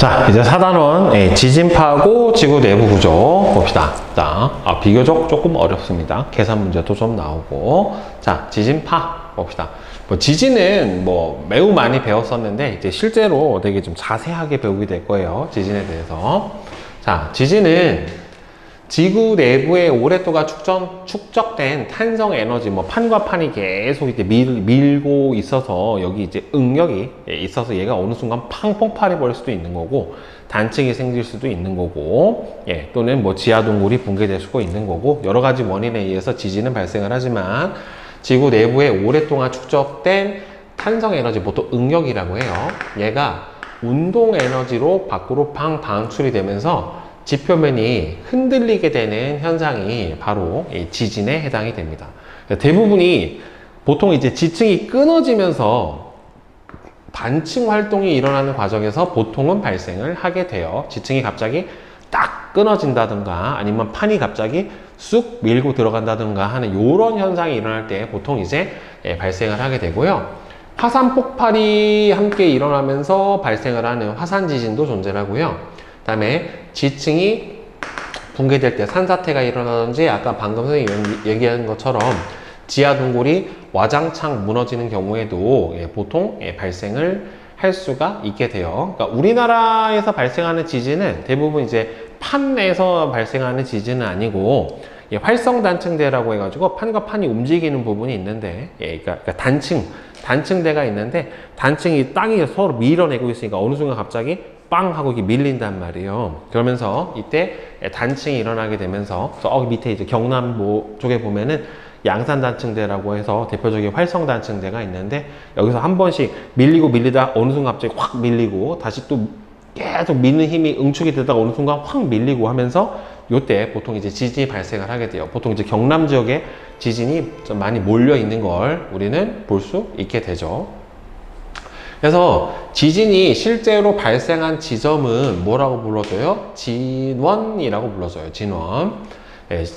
자, 이제 4단원 지진파하고 지구 내부 구조 봅시다. 자, 비교적 조금 어렵습니다. 계산 문제도 좀 나오고. 자, 지진파 봅시다. 지진은 매우 많이 배웠었는데 이제 실제로 되게 좀 자세하게 배우게 될 거예요. 지진에 대해서. 자, 지진은 지구 내부에 오랫동안 축적된 탄성 에너지, 판과 판이 계속 이제 밀고 있어서 여기 이제 응력이 있어서 얘가 어느 순간 팡 폭발해 버릴 수도 있는 거고, 단층이 생길 수도 있는 거고, 또는 지하 동굴이 붕괴될 수도 있는 거고, 여러 가지 원인에 의해서 지진은 발생을 하지만, 지구 내부에 오랫동안 축적된 탄성 에너지, 보통 응력이라고 해요. 얘가 운동 에너지로 밖으로 팡 방출이 되면서 지표면이 흔들리게 되는 현상이 바로 지진에 해당이 됩니다. 대부분이 보통 이제 지층이 끊어지면서 단층 활동이 일어나는 과정에서 보통은 발생을 하게 돼요. 지층이 갑자기 딱 끊어진다든가 아니면 판이 갑자기 쑥 밀고 들어간다든가 하는 이런 현상이 일어날 때 보통 이제 발생을 하게 되고요. 화산 폭발이 함께 일어나면서 발생을 하는 화산 지진도 존재를 하고요. 그 다음에 지층이 붕괴될 때 산사태가 일어나든지 아까 방금 선생님이 얘기한 것처럼 지하 동굴이 와장창 무너지는 경우에도 보통 발생을 할 수가 있게 돼요. 그러니까 우리나라에서 발생하는 지진은 대부분 이제 판에서 발생하는 지진은 아니고 활성단층대라고 해가지고 판과 판이 움직이는 부분이 있는데 그러니까 단층대가 있는데 단층이 땅이 서로 밀어내고 있으니까 어느 순간 갑자기 빵 하고 이렇게 밀린단 말이에요. 그러면서 이때 단층이 일어나게 되면서 밑에 이제 경남도 쪽에 보면은 양산단층대라고 해서 대표적인 활성단층대가 있는데 여기서 한 번씩 밀리다 어느 순간 갑자기 확 밀리고 다시 또 계속 미는 힘이 응축이 되다가 어느 순간 확 밀리고 하면서 요때 보통 이제 지진이 발생을 하게 돼요. 보통 이제 경남 지역에 지진이 좀 많이 몰려 있는 걸 우리는 볼 수 있게 되죠. 그래서 지진이 실제로 발생한 지점은 뭐라고 불러줘요? 진원이라고 불러줘요. 진원.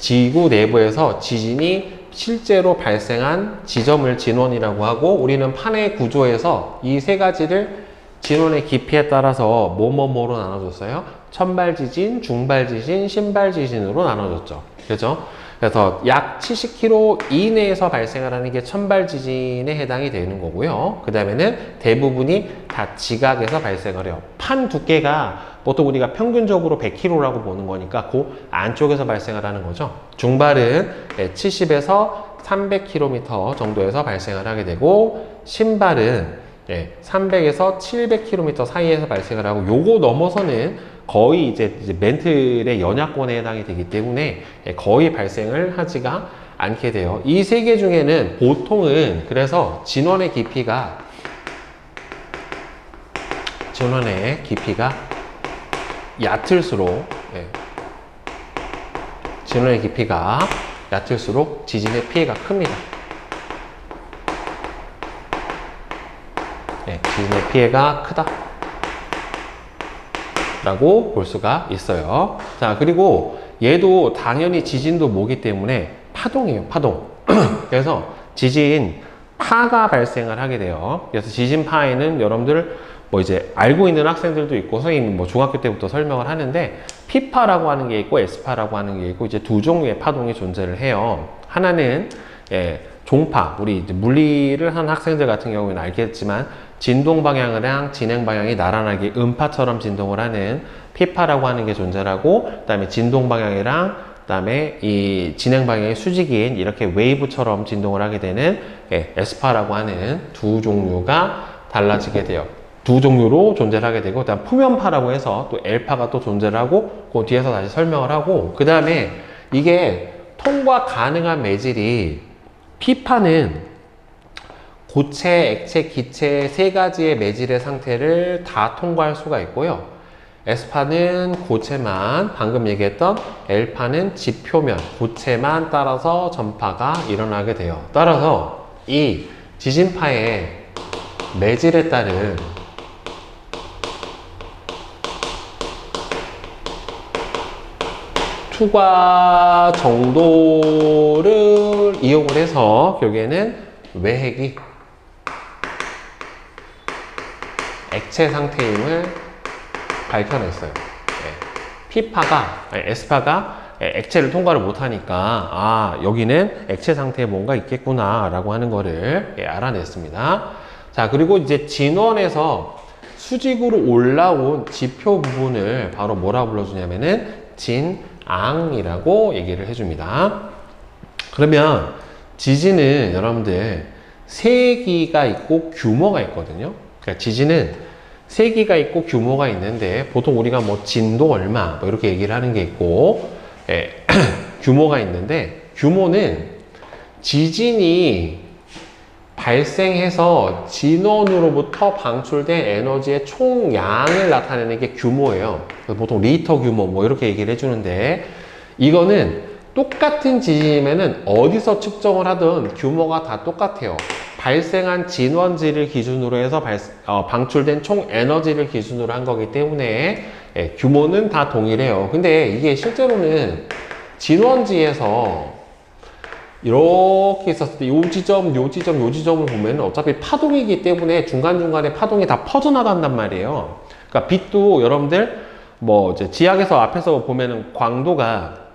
지구 내부에서 지진이 실제로 발생한 지점을 진원이라고 하고, 우리는 판의 구조에서 이 세 가지를 진원의 깊이에 따라서 뭐로 나눠줬어요? 천발지진, 중발지진, 신발지진으로 나눠줬죠. 그죠? 그래서 약 70km 이내에서 발생을 하는 게 천발지진에 해당이 되는 거고요. 그 다음에는 대부분이 다 지각에서 발생을 해요. 판 두께가 보통 우리가 평균적으로 100km라고 보는 거니까 그 안쪽에서 발생을 하는 거죠. 중발은 70에서 300km 정도에서 발생을 하게 되고, 신발은 300에서 700km 사이에서 발생을 하고, 요거 넘어서는 거의 이제 멘틀의 연약권에 해당이 되기 때문에 거의 발생을 하지가 않게 돼요. 이 세 개 중에는 보통은 그래서 진원의 깊이가 얕을수록 진원의 깊이가 얕을수록 지진의 피해가 큽니다. 지진의 피해가 크다 라고 볼 수가 있어요. 자, 그리고 얘도 당연히 지진도 뭐기 때문에 파동이에요. 파동. 그래서 지진파가 발생을 하게 돼요. 그래서 지진파에는 여러분들 이제 알고 있는 학생들도 있고 선생님이 중학교 때부터 설명을 하는데, P파라고 하는 게 있고 S파라고 하는 게 있고 이제 두 종류의 파동이 존재를 해요. 하나는 종파, 우리 이제 물리를 한 학생들 같은 경우에는 알겠지만 진동 방향이랑 진행 방향이 나란하게 음파처럼 진동을 하는 P파라고 하는 게 존재하고, 그 다음에 진동 방향이랑 그 다음에 이 진행 방향이 수직인 이렇게 웨이브처럼 진동을 하게 되는 S파라고 하는 두 종류가 달라지게 돼요. 두 종류로 존재를 하게 되고, 그다음 표면파라고 해서 또 L파가 또 존재를 하고, 그 뒤에서 다시 설명을 하고, 그 다음에 이게 통과 가능한 매질이 P파는 고체, 액체, 기체 세 가지의 매질의 상태를 다 통과할 수가 있고요. S파는 고체만, 방금 얘기했던 L파는 지표면, 고체만 따라서 전파가 일어나게 돼요. 따라서 이 지진파의 매질에 따른 투과 정도를 이용을 해서 결국에는 외핵이 액체 상태임을 밝혀냈어요. 에스파가 액체를 통과를 못하니까 여기는 액체 상태에 뭔가 있겠구나 라고 하는 거를 알아냈습니다. 자, 그리고 이제 진원에서 수직으로 올라온 지표 부분을 바로 뭐라 불러주냐면은 진앙이라고 얘기를 해줍니다. 그러면 지진은 여러분들 세기가 있고 규모가 있거든요. 그러니까 지진은 세기가 있고 규모가 있는데 보통 우리가 뭐 진도 얼마 뭐 이렇게 얘기를 하는 게 있고 규모가 있는데 규모는 지진이 발생해서 진원으로부터 방출된 에너지의 총량을 나타내는 게 규모예요. 보통 리터 규모 뭐 이렇게 얘기를 해주는데 이거는 똑같은 지진이면은 어디서 측정을 하든 규모가 다 똑같아요. 발생한 진원지를 기준으로 해서 방출된 총 에너지를 기준으로 한 거기 때문에 규모는 다 동일해요. 근데 이게 실제로는 진원지에서 이렇게 있었을 때 요 지점, 요 지점, 요 지점을 보면 어차피 파동이기 때문에 중간중간에 파동이 다 퍼져나간단 말이에요. 그러니까 빛도 여러분들 뭐 이제 지학에서 앞에서 보면은 광도가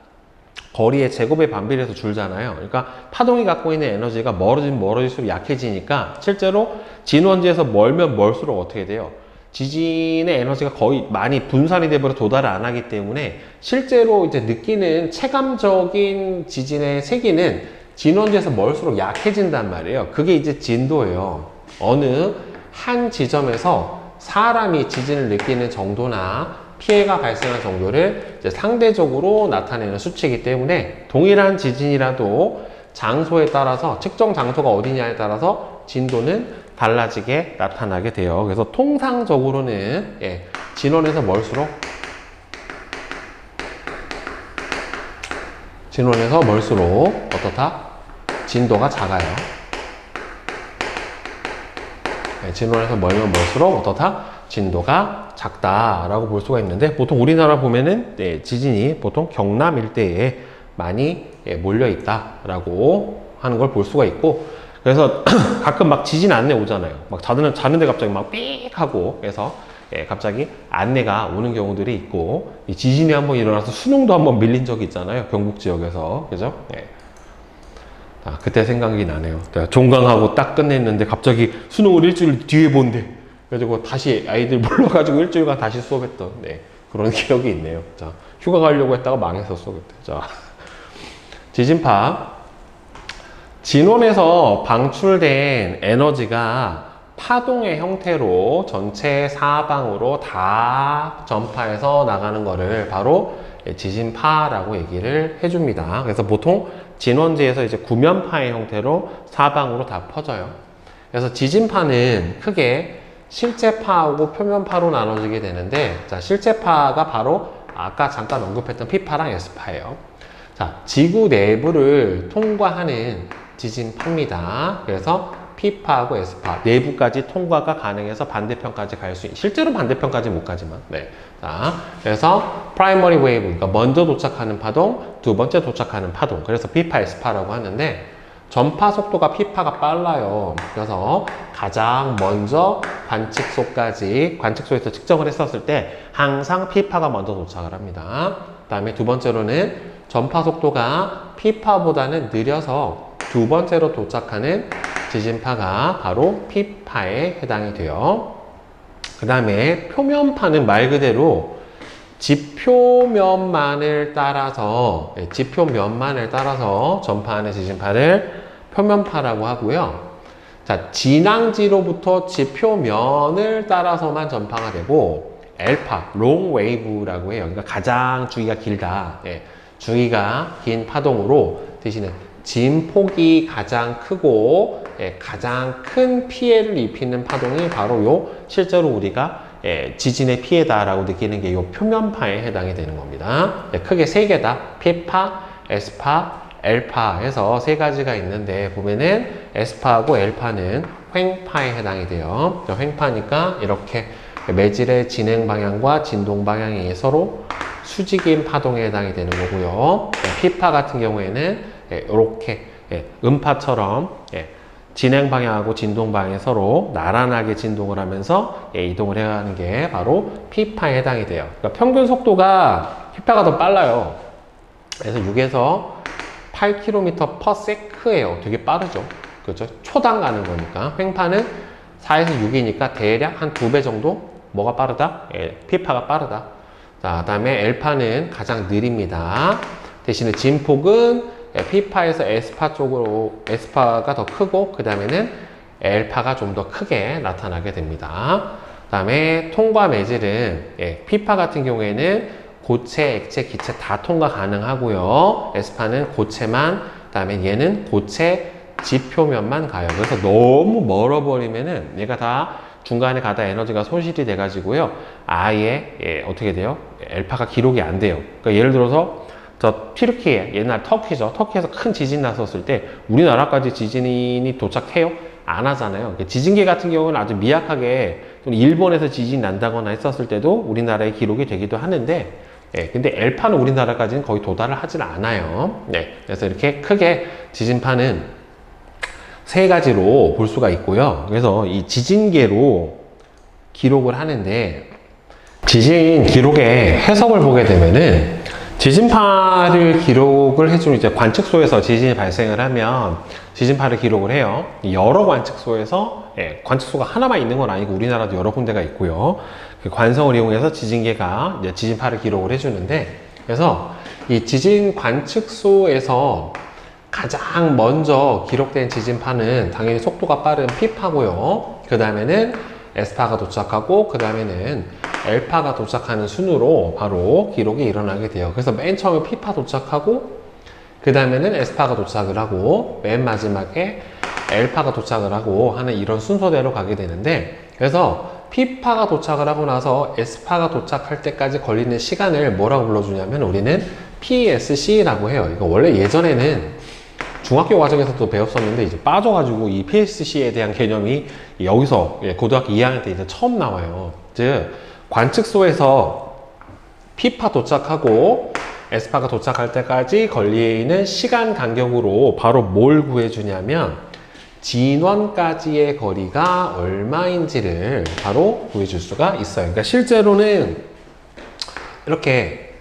거리의 제곱의 반비례해서 줄잖아요. 그러니까 파동이 갖고 있는 에너지가 멀어지면 멀어질수록 약해지니까 실제로 진원지에서 멀면 멀수록 어떻게 돼요? 지진의 에너지가 거의 많이 분산이 돼버려 도달을 안 하기 때문에 실제로 이제 느끼는 체감적인 지진의 세기는 진원지에서 멀수록 약해진단 말이에요. 그게 이제 진도예요. 어느 한 지점에서 사람이 지진을 느끼는 정도나 피해가 발생한 정도를 이제 상대적으로 나타내는 수치이기 때문에 동일한 지진이라도 장소에 따라서 측정 장소가 어디냐에 따라서 진도는 달라지게 나타나게 돼요. 그래서 통상적으로는 진원에서 멀수록 어떻다? 진도가 작아요. 진원에서 멀면 멀수록 어떻다? 진도가 작다라고 볼 수가 있는데 보통 우리나라 보면은 지진이 보통 경남 일대에 많이 몰려 있다라고 하는 걸 볼 수가 있고 그래서 가끔 막 지진 안내 오잖아요. 막 자는데 갑자기 막 삑 하고 그래서 갑자기 안내가 오는 경우들이 있고 이 지진이 한번 일어나서 수능도 한번 밀린 적이 있잖아요. 경북 지역에서 그죠? 그때 생각이 나네요. 내가 종강하고 딱 끝냈는데 갑자기 수능을 일주일 뒤에 본대. 그래가지고 다시 아이들 불러가지고 일주일간 다시 수업했던 그런 기억이 있네요. 자, 휴가 가려고 했다가 망했었어 그때. 자, 지진파. 진원에서 방출된 에너지가 파동의 형태로 전체 사방으로 다 전파해서 나가는 거를 바로 지진파라고 얘기를 해줍니다. 그래서 보통 진원지에서 이제 구면파의 형태로 사방으로 다 퍼져요. 그래서 지진파는 크게 실제파하고 표면파로 나눠지게 되는데, 자, 실제파가 바로 아까 잠깐 언급했던 P파랑 S파예요. 자, 지구 내부를 통과하는 지진파입니다. 그래서 P파하고 S파 내부까지 통과가 가능해서 반대편까지 갈 수 있는, 실제로 반대편까지 못 가지만 자, 그래서 프라이머리 웨이브, 그러니까 먼저 도착하는 파동, 두 번째 도착하는 파동, 그래서 P파, S파라고 하는데 전파 속도가 P파가 빨라요. 그래서 가장 먼저 관측소에서 측정을 했었을 때 항상 P파가 먼저 도착을 합니다. 그 다음에 두 번째로는 전파 속도가 P파보다는 느려서 두 번째로 도착하는 지진파가 바로 P파에 해당이 돼요. 그 다음에 표면파는 말 그대로 지표면만을 따라서 전파하는 지진파를 표면파라고 하고요. 자, 진앙지로부터 지표면을 따라서만 전파가 되고 L파, 롱 웨이브라고 해요. 그러니까 가장 주기가 길다. 주기가 긴 파동으로 대신에 진폭이 가장 크고 가장 큰 피해를 입히는 파동이 바로 요 실제로 우리가 지진의 피해다라고 느끼는 게 요 표면파에 해당이 되는 겁니다. 크게 세 개다. P파, S파, L파 해서 세 가지가 있는데 보면은 S파하고 L파는 횡파에 해당이 돼요. 횡파니까 이렇게 매질의 진행 방향과 진동 방향이 서로 수직인 파동에 해당이 되는 거고요. P파 같은 경우에는 이렇게 음파처럼 진행 방향하고 진동 방향이 서로 나란하게 진동을 하면서 이동을 해야 하는 게 바로 P파에 해당이 돼요. 그러니까 평균 속도가 P파가 더 빨라요. 그래서 6에서 8km/s예요. 되게 빠르죠. 그렇죠? 초당 가는 거니까. 횡파는 4에서 6이니까 대략 한 2배 정도 뭐가 빠르다? P파가 빠르다. 자, 그다음에 L파는 가장 느립니다. 대신에 진폭은 P파에서 S파 쪽으로 S파가 더 크고 그 다음에는 L파가 좀 더 크게 나타나게 됩니다. 그 다음에 통과 매질은 P파 같은 경우에는 고체, 액체, 기체 다 통과 가능하고요. S파는 고체만, 그 다음에 얘는 고체 지표면만 가요. 그래서 너무 멀어버리면은 얘가 다 중간에 가다 에너지가 손실이 돼가지고요. 아예 어떻게 돼요? L파가 기록이 안 돼요. 그러니까 예를 들어서 저 튀르키예, 옛날 터키죠. 터키에서 큰 지진 났었을 때 우리나라까지 지진이 도착해요? 안 하잖아요. 지진계 같은 경우는 아주 미약하게 일본에서 지진 난다거나 했었을 때도 우리나라에 기록이 되기도 하는데 근데 L파는 우리나라까지는 거의 도달을 하질 않아요. 그래서 이렇게 크게 지진파는 세 가지로 볼 수가 있고요. 그래서 이 지진계로 기록을 하는데 지진 기록의 해석을 보게 되면은 지진파를 기록을 해주는 이제 관측소에서 지진이 발생을 하면 지진파를 기록을 해요. 여러 관측소에서 관측소가 하나만 있는 건 아니고 우리나라도 여러 군데가 있고요. 그 관성을 이용해서 지진계가 이제 지진파를 기록을 해주는데 그래서 이 지진 관측소에서 가장 먼저 기록된 지진파는 당연히 속도가 빠른 P파고요. 그 다음에는 S파가 도착하고 그 다음에는 L파가 도착하는 순으로 바로 기록이 일어나게 돼요. 그래서 맨 처음에 P파 도착하고 그 다음에는 S파가 도착을 하고 맨 마지막에 L파가 도착을 하고 하는 이런 순서대로 가게 되는데 그래서 P파가 도착을 하고 나서 S파가 도착할 때까지 걸리는 시간을 뭐라고 불러주냐면 우리는 PSC라고 해요. 이거 원래 예전에는 중학교 과정에서도 배웠었는데 이제 빠져가지고 이 PSC에 대한 개념이 여기서 고등학교 2학년 때 이제 처음 나와요. 즉 관측소에서 P파 도착하고 S파가 도착할 때까지 걸리는 시간 간격으로 바로 뭘 구해주냐면 진원까지의 거리가 얼마인지를 바로 구해줄 수가 있어요. 그러니까 실제로는 이렇게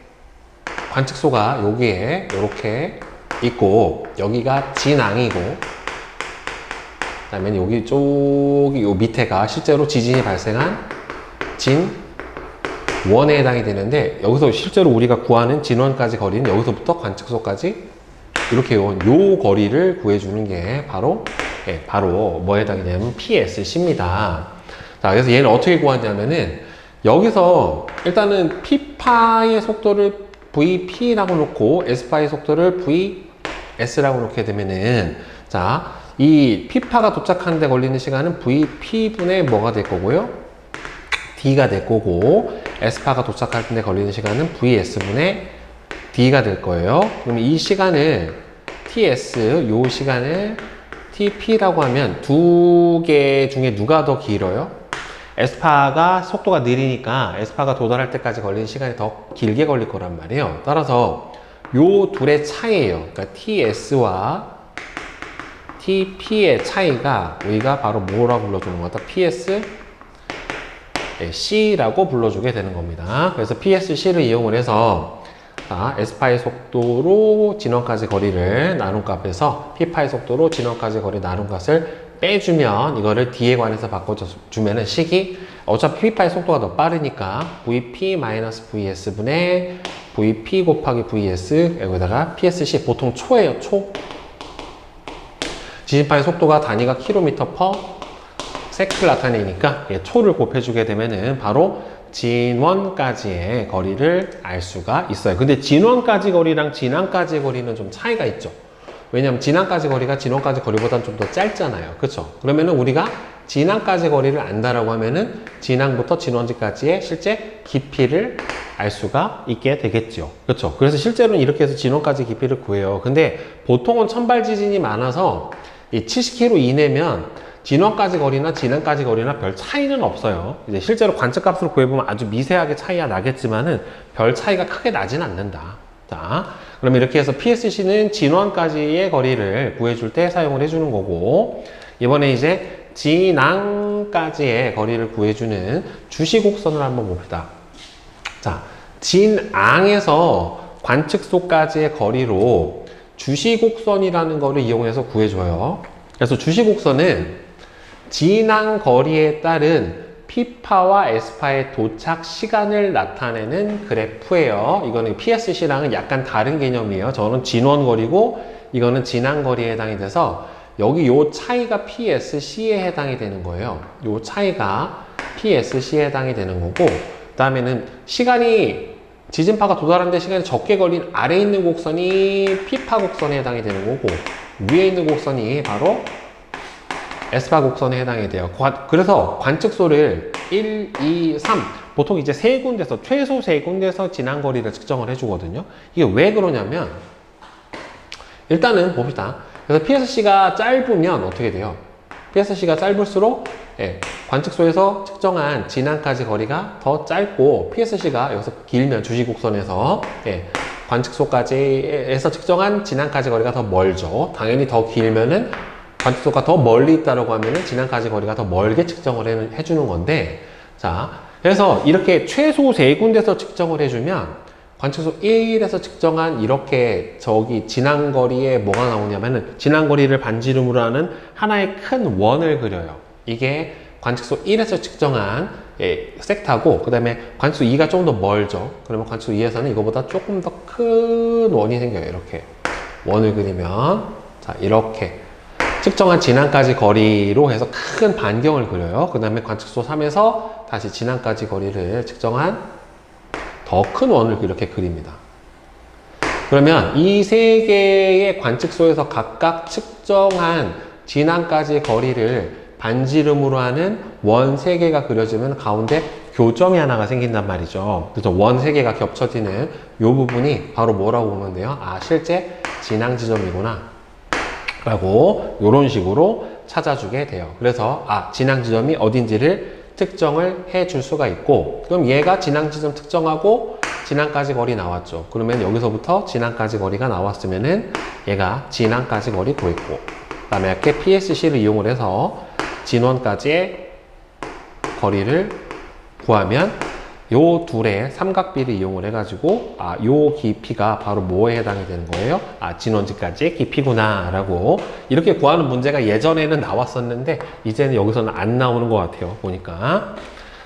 관측소가 여기에 이렇게 있고 여기가 진앙이고 그다음에 여기 쪽이 요 밑에가 실제로 지진이 발생한 진원에 해당이 되는데 여기서 실제로 우리가 구하는 진원까지 거리는 여기서부터 관측소까지 이렇게 요 거리를 구해주는 게 바로 바로 뭐에 해당이 되냐면 PSC입니다. 자, 그래서 얘는 어떻게 구하냐면은 여기서 일단은 P파의 속도를 VP라고 놓고 S파의 속도를 VS라고 놓게 되면은 자, 이 P파가 도착하는 데 걸리는 시간은 VP분의 뭐가 될 거고요? D가 될 거고 S파가 도착할 때 걸리는 시간은 VS분의 D가 될 거예요. 그럼 이 시간을 TS, 요 시간을 TP라고 하면 두 개 중에 누가 더 길어요? S파가 속도가 느리니까 S파가 도달할 때까지 걸리는 시간이 더 길게 걸릴 거란 말이에요. 따라서 요 둘의 차이예요. 그러니까 TS와 TP의 차이가 우리가 바로 뭐라고 불러주는 거다? PS C라고 불러주게 되는 겁니다. 그래서 PSC를 이용을 해서 S파의 속도로 진원까지 거리를 나눈 값에서 P파의 속도로 진원까지 거리 나눈 값을 빼주면 이거를 D에 관해서 바꿔주면은 식이 어차피 P파의 속도가 더 빠르니까 VP-VS분의 VP 곱하기 VS 여기다가 PSC 보통 초예요. 초. 지진파의 속도가 단위가 km/s를 나타내니까 초를 곱해주게 되면은 바로 진원까지의 거리를 알 수가 있어요. 근데 진원까지 거리랑 진앙까지 거리는 좀 차이가 있죠. 왜냐면 진앙까지 거리가 진원까지 거리보다는 좀 더 짧잖아요. 그렇죠? 그러면은 우리가 진앙까지 거리를 안다라고 하면은 진앙부터 진원지까지의 실제 깊이를 알 수가 있게 되겠죠. 그렇죠? 그래서 실제로는 이렇게 해서 진원까지 깊이를 구해요. 근데 보통은 천발 지진이 많아서 이 70km 이내면 진원까지 거리나 진앙까지 거리나 별 차이는 없어요. 이제 실제로 관측값으로 구해보면 아주 미세하게 차이가 나겠지만은 별 차이가 크게 나진 않는다. 자, 그럼 이렇게 해서 PSC는 진원까지의 거리를 구해줄 때 사용을 해주는 거고, 이번에 이제 진앙까지의 거리를 구해주는 주시곡선을 한번 봅시다. 자, 진앙에서 관측소까지의 거리로 주시곡선이라는 거를 이용해서 구해줘요. 그래서 주시곡선은 진앙 거리에 따른 P파와 S파의 도착 시간을 나타내는 그래프예요. 이거는 PSC랑은 약간 다른 개념이에요. 저는 진원거리고 이거는 진앙거리에 해당이 돼서 여기 요 차이가 PSC에 해당이 되는 거예요. 요 차이가 PSC에 해당이 되는 거고, 그 다음에는 시간이 지진파가 도달하는데 시간이 적게 걸린 아래에 있는 곡선이 P파 곡선에 해당이 되는 거고, 위에 있는 곡선이 바로 S파 곡선에 해당이 돼요. 그래서 관측소를 1, 2, 3 보통 이제 세 군데서 최소 세 군데서 진앙거리를 측정을 해주거든요. 이게 왜 그러냐면 일단은 봅시다. 그래서 PSC가 짧으면 어떻게 돼요? PSC가 짧을수록 관측소에서 측정한 진앙까지 거리가 더 짧고, PSC가 여기서 길면 주시곡선에서 관측소까지에서 측정한 진앙까지 거리가 더 멀죠. 당연히 더 길면은 관측소가 더 멀리 있다고 하면은 진앙까지 거리가 더 멀게 측정을 해주는 건데, 자, 그래서 이렇게 최소 세 군데서 측정을 해주면 관측소 1에서 측정한 이렇게 저기 진앙거리에 뭐가 나오냐면은 진앙거리를 반지름으로 하는 하나의 큰 원을 그려요. 이게 관측소 1에서 측정한 섹타고, 그 다음에 관측소 2가 조금 더 멀죠. 그러면 관측소 2에서는 이거보다 조금 더 큰 원이 생겨요. 이렇게 원을 그리면, 자, 이렇게 측정한 진앙까지 거리로 해서 큰 반경을 그려요. 그 다음에 관측소 3에서 다시 진앙까지 거리를 측정한 더 큰 원을 이렇게 그립니다. 그러면 이 세 개의 관측소에서 각각 측정한 진앙까지 거리를 반지름으로 하는 원 세 개가 그려지면 가운데 교점이 하나가 생긴단 말이죠. 그래서 원 세 개가 겹쳐지는 이 부분이 바로 뭐라고 보면 돼요? 아, 실제 진앙 지점이구나 라고 이런 식으로 찾아주게 돼요. 그래서 진앙 지점이 어딘지를 특정을 해 줄 수가 있고, 그럼 얘가 진앙 지점 특정하고 진앙까지 거리 나왔죠. 그러면 여기서부터 진앙까지 거리가 나왔으면은 얘가 진앙까지 거리 구했고, 그 다음에 이렇게 PSC를 이용을 해서 진원까지의 거리를 구하면 요 둘의 삼각비를 이용을 해가지고 요 깊이가 바로 뭐에 해당이 되는 거예요? 진원지까지의 깊이구나 라고 이렇게 구하는 문제가 예전에는 나왔었는데 이제는 여기서는 안 나오는 것 같아요, 보니까.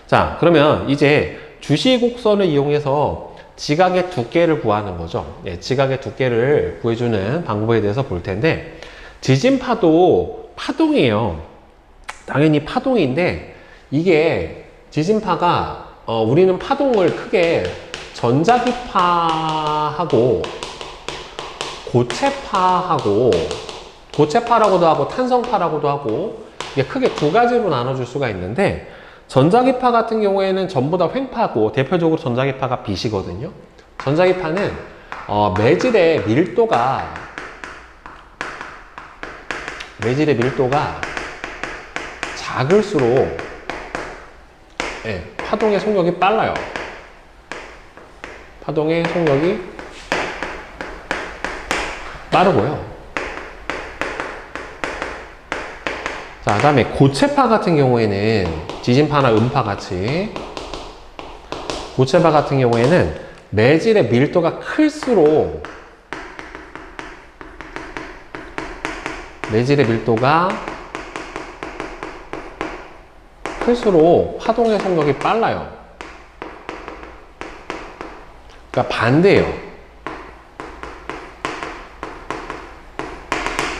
자, 그러면 이제 주시곡선을 이용해서 지각의 두께를 구하는 거죠. 지각의 두께를 구해주는 방법에 대해서 볼 텐데, 지진파도 파동이에요. 당연히 파동인데, 이게 지진파가 우리는 파동을 크게 전자기파하고 고체파라고도 하고 탄성파라고도 하고, 이게 크게 두 가지로 나눠줄 수가 있는데, 전자기파 같은 경우에는 전부 다 횡파고, 대표적으로 전자기파가 빛이거든요. 전자기파는 매질의 밀도가 작을수록 파동의 속력이 빨라요. 파동의 속력이 빠르고요. 자, 그 다음에 고체파 같은 경우에는 지진파나 음파 같이 고체파 같은 경우에는 매질의 밀도가 클수록 파동의 속력이 빨라요. 그러니까 반대예요.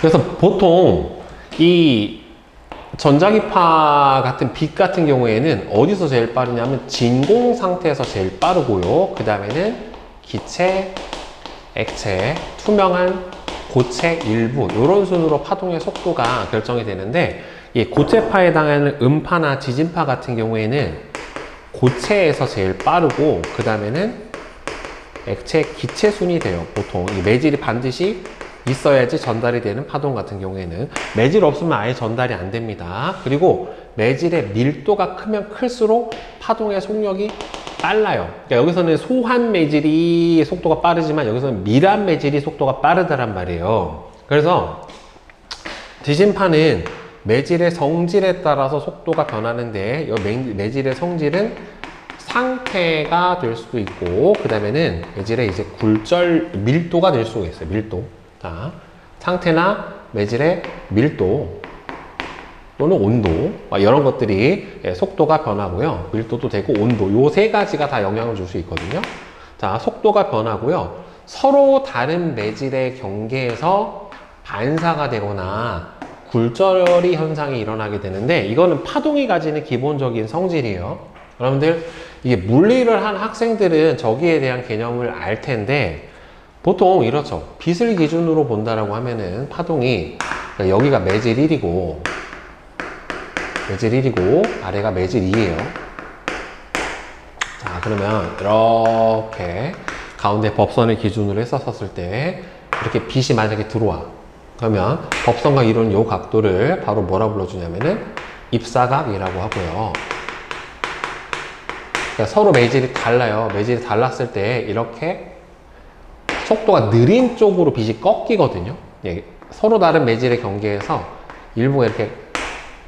그래서 보통 이 전자기파 같은 빛 같은 경우에는 어디서 제일 빠르냐면 진공 상태에서 제일 빠르고요. 그 다음에는 기체, 액체, 투명한 고체 일부, 이런 순으로 파동의 속도가 결정이 되는데, 이 고체파에 해당하는 음파나 지진파 같은 경우에는 고체에서 제일 빠르고, 그 다음에는 액체, 기체 순이 돼요. 보통 이 매질이 반드시 있어야지 전달이 되는 파동 같은 경우에는, 매질 없으면 아예 전달이 안 됩니다. 그리고 매질의 밀도가 크면 클수록 파동의 속력이 빨라요. 그러니까 여기서는 소한 매질이 속도가 빠르지만 여기서는 밀한 매질이 속도가 빠르다란 말이에요. 그래서 지진파는 매질의 성질에 따라서 속도가 변하는데 이 매질의 성질은 상태가 될 수도 있고 그 다음에는 매질의 이제 밀도가 될 수가 있어요. 밀도. 자, 상태나 매질의 밀도 또는 온도 이런 것들이 속도가 변하고요. 밀도도 되고 온도 요 세 가지가 다 영향을 줄 수 있거든요. 자, 속도가 변하고요. 서로 다른 매질의 경계에서 반사가 되거나 굴절이 현상이 일어나게 되는데 이거는 파동이 가지는 기본적인 성질이에요. 여러분들 이게 물리를 한 학생들은 저기에 대한 개념을 알 텐데 보통 이렇죠. 빛을 기준으로 본다라고 하면은 파동이 여기가 매질 1이고 아래가 매질 2예요. 자, 그러면 이렇게 가운데 법선을 기준으로 했었을 때 이렇게 빛이 만약에 들어와. 그러면 법선과 이루는 이 각도를 바로 뭐라 불러주냐면은 입사각이라고 하고요. 그러니까 서로 매질이 달라요. 매질이 달랐을 때 이렇게 속도가 느린 쪽으로 빛이 꺾이거든요. 예, 서로 다른 매질의 경계에서 일부가 이렇게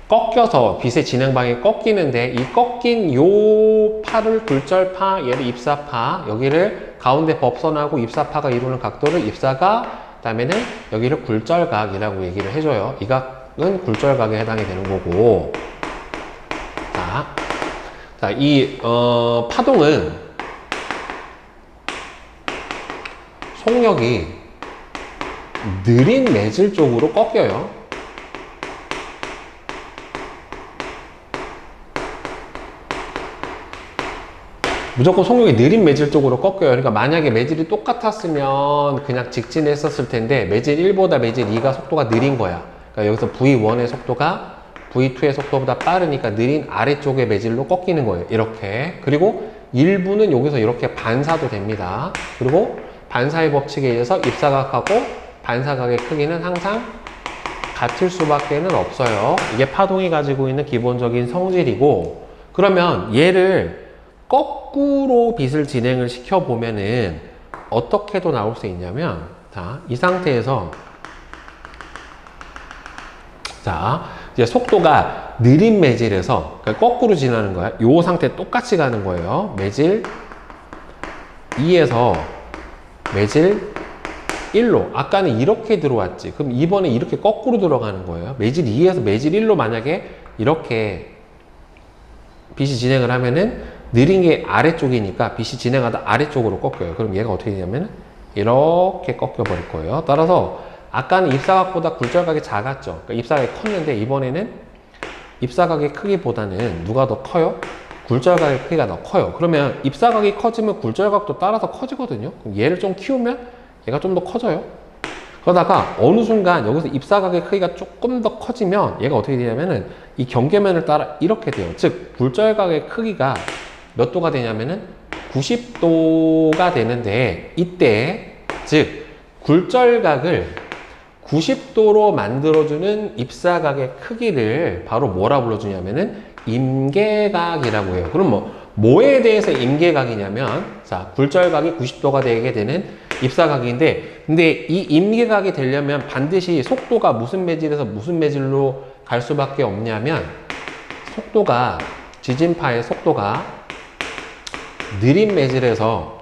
꺾여서 빛의 진행 방향이 꺾이는데 이 꺾인 요 파를 굴절파, 얘를 입사파, 여기를 가운데 법선하고 입사파가 이루는 각도를 입사각, 그 다음에는 여기를 굴절각이라고 얘기를 해줘요. 이 각은 굴절각에 해당이 되는 거고. 자, 이 파동은 속력이 느린 매질 쪽으로 꺾여요. 무조건 속력이 느린 매질 쪽으로 꺾여요. 그러니까 만약에 매질이 똑같았으면 그냥 직진했었을 텐데 매질 1보다 매질 2가 속도가 느린 거야. 그러니까 여기서 V1의 속도가 V2의 속도보다 빠르니까 느린 아래쪽의 매질로 꺾이는 거예요. 이렇게. 그리고 일부는 여기서 이렇게 반사도 됩니다. 그리고 반사의 법칙에 의해서 입사각하고 반사각의 크기는 항상 같을 수밖에는 없어요. 이게 파동이 가지고 있는 기본적인 성질이고, 그러면 얘를 거꾸로 빛을 진행을 시켜보면은 어떻게도 나올 수 있냐면, 자, 이 상태에서 자, 이제 속도가 느린 매질에서 그러니까 거꾸로 지나는 거야. 요 상태 똑같이 가는 거예요. 매질 2에서 매질 1로. 아까는 이렇게 들어왔지. 그럼 이번에 이렇게 거꾸로 들어가는 거예요. 매질 2에서 매질 1로 만약에 이렇게 빛이 진행을 하면은 느린 게 아래쪽이니까 빛이 진행하다 아래쪽으로 꺾여요. 그럼 얘가 어떻게 되냐면 이렇게 꺾여 버릴 거예요. 따라서 아까는 입사각보다 굴절각이 작았죠. 그러니까 입사각이 컸는데 이번에는 입사각의 크기보다는 누가 더 커요? 굴절각의 크기가 더 커요. 그러면 입사각이 커지면 굴절각도 따라서 커지거든요. 그럼 얘를 좀 키우면 얘가 좀 더 커져요. 그러다가 어느 순간 여기서 입사각의 크기가 조금 더 커지면 얘가 어떻게 되냐면은 이 경계면을 따라 이렇게 돼요. 즉 굴절각의 크기가 몇 도가 되냐면은 90도가 되는데, 이때 즉 굴절각을 90도로 만들어주는 입사각의 크기를 바로 뭐라 불러주냐면은 임계각이라고 해요. 그럼 뭐에 대해서 임계각이냐면, 자, 굴절각이 90도가 되게 되는 입사각인데, 근데 이 임계각이 되려면 반드시 속도가 무슨 매질에서 무슨 매질로 갈 수밖에 없냐면, 속도가, 지진파의 속도가 느린 매질에서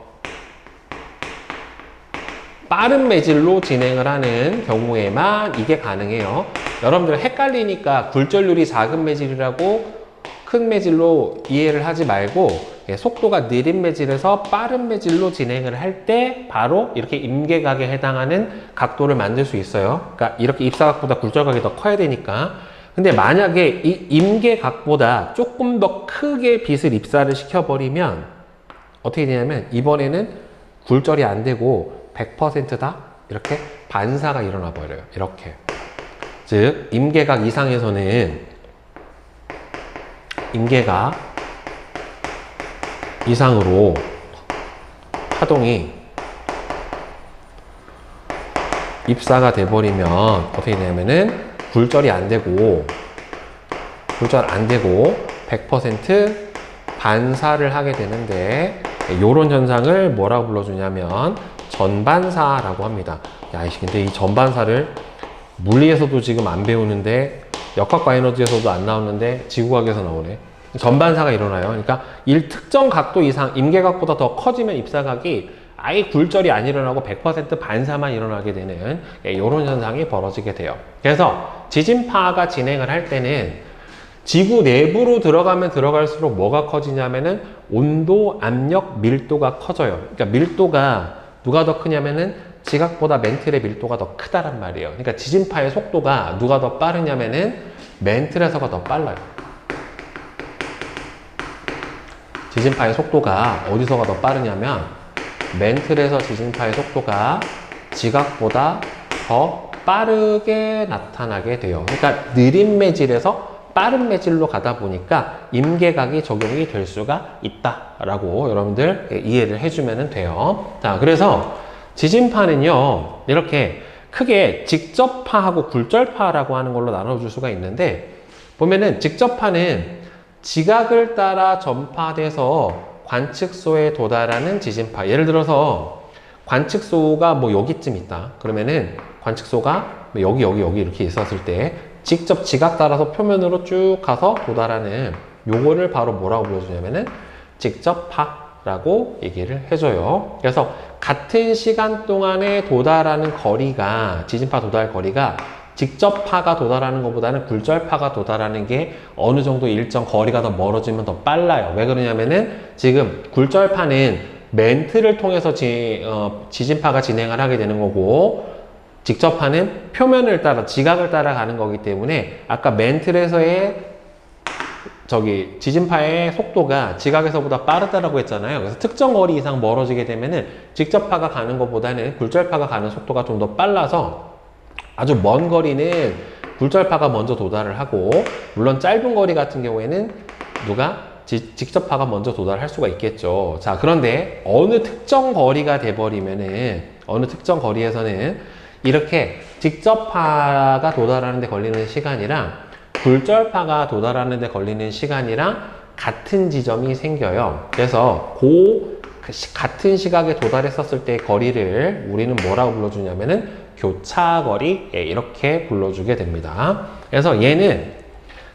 빠른 매질로 진행을 하는 경우에만 이게 가능해요. 여러분들 헷갈리니까 굴절률이 작은 매질이라고 큰 매질로 이해를 하지 말고, 속도가 느린 매질에서 빠른 매질로 진행을 할 때 바로 이렇게 임계각에 해당하는 각도를 만들 수 있어요. 그러니까 이렇게 입사각보다 굴절각이 더 커야 되니까. 근데 만약에 이 임계각보다 조금 더 크게 빛을 입사를 시켜버리면 어떻게 되냐면 이번에는 굴절이 안 되고 100%다 이렇게 반사가 일어나 버려요. 이렇게. 즉 임계각 이상에서는 임계각 이상으로 파동이 입사가 돼버리면 어떻게 되냐면은 굴절이 안 되고 100% 반사를 하게 되는데, 요런 현상을 뭐라고 불러주냐면 전반사라고 합니다. 야, 근데 이 전반사를 물리에서도 지금 안 배우는데 역학과 에너지에서도 안 나오는데 지구과학에서 나오네. 전반사가 일어나요. 그러니까 특정 각도 이상 임계각보다 더 커지면 입사각이 아예 굴절이 안 일어나고 100% 반사만 일어나게 되는 이런 현상이 벌어지게 돼요. 그래서 지진파가 진행을 할 때는 지구 내부로 들어가면 들어갈수록 뭐가 커지냐면은 온도, 압력, 밀도가 커져요. 그러니까 밀도가 누가 더 크냐면은 지각보다 멘틀의 밀도가 더 크다란 말이에요. 그러니까 지진파의 속도가 누가 더 빠르냐면은 멘틀에서가 더 빨라요. 지진파의 속도가 어디서가 더 빠르냐면 멘틀에서 지진파의 속도가 지각보다 더 빠르게 나타나게 돼요. 그러니까 느린 매질에서 빠른 매질로 가다 보니까 임계각이 적용이 될 수가 있다라고 여러분들 이해를 해주면 돼요. 자, 그래서 지진파는요, 이렇게 크게 직접파하고 굴절파라고 하는 걸로 나눠줄 수가 있는데, 보면은 직접파는 지각을 따라 전파돼서 관측소에 도달하는 지진파. 예를 들어서 관측소가 뭐 여기쯤 있다. 그러면은 관측소가 여기 이렇게 있었을 때 직접 지각 따라서 표면으로 쭉 가서 도달하는 요거를 바로 뭐라고 불러주냐면은 직접파라고 얘기를 해줘요. 그래서 같은 시간 동안에 도달하는 거리가, 지진파 도달 거리가 직접파가 도달하는 것보다는 굴절파가 도달하는 게 어느 정도 일정 거리가 더 멀어지면 더 빨라요. 왜 그러냐면은 지금 굴절파는 멘트를 통해서 지진파가 진행을 하게 되는 거고, 직접파는 표면을 따라, 지각을 따라가는 거기 때문에 아까 멘틀에서의 지진파의 속도가 지각에서보다 빠르다라고 했잖아요. 그래서 특정 거리 이상 멀어지게 되면은 직접파가 가는 것보다는 굴절파가 가는 속도가 좀 더 빨라서 아주 먼 거리는 굴절파가 먼저 도달을 하고, 물론 짧은 거리 같은 경우에는 직접파가 먼저 도달할 수가 있겠죠. 자, 그런데 어느 특정 거리가 돼버리면은, 어느 특정 거리에서는 이렇게 직접파가 도달하는 데 걸리는 시간이랑 굴절파가 도달하는 데 걸리는 시간이랑 같은 지점이 생겨요. 그래서 같은 시각에 도달했었을 때의 거리를 우리는 뭐라고 불러주냐면은 교차거리, 이렇게 불러주게 됩니다. 그래서 얘는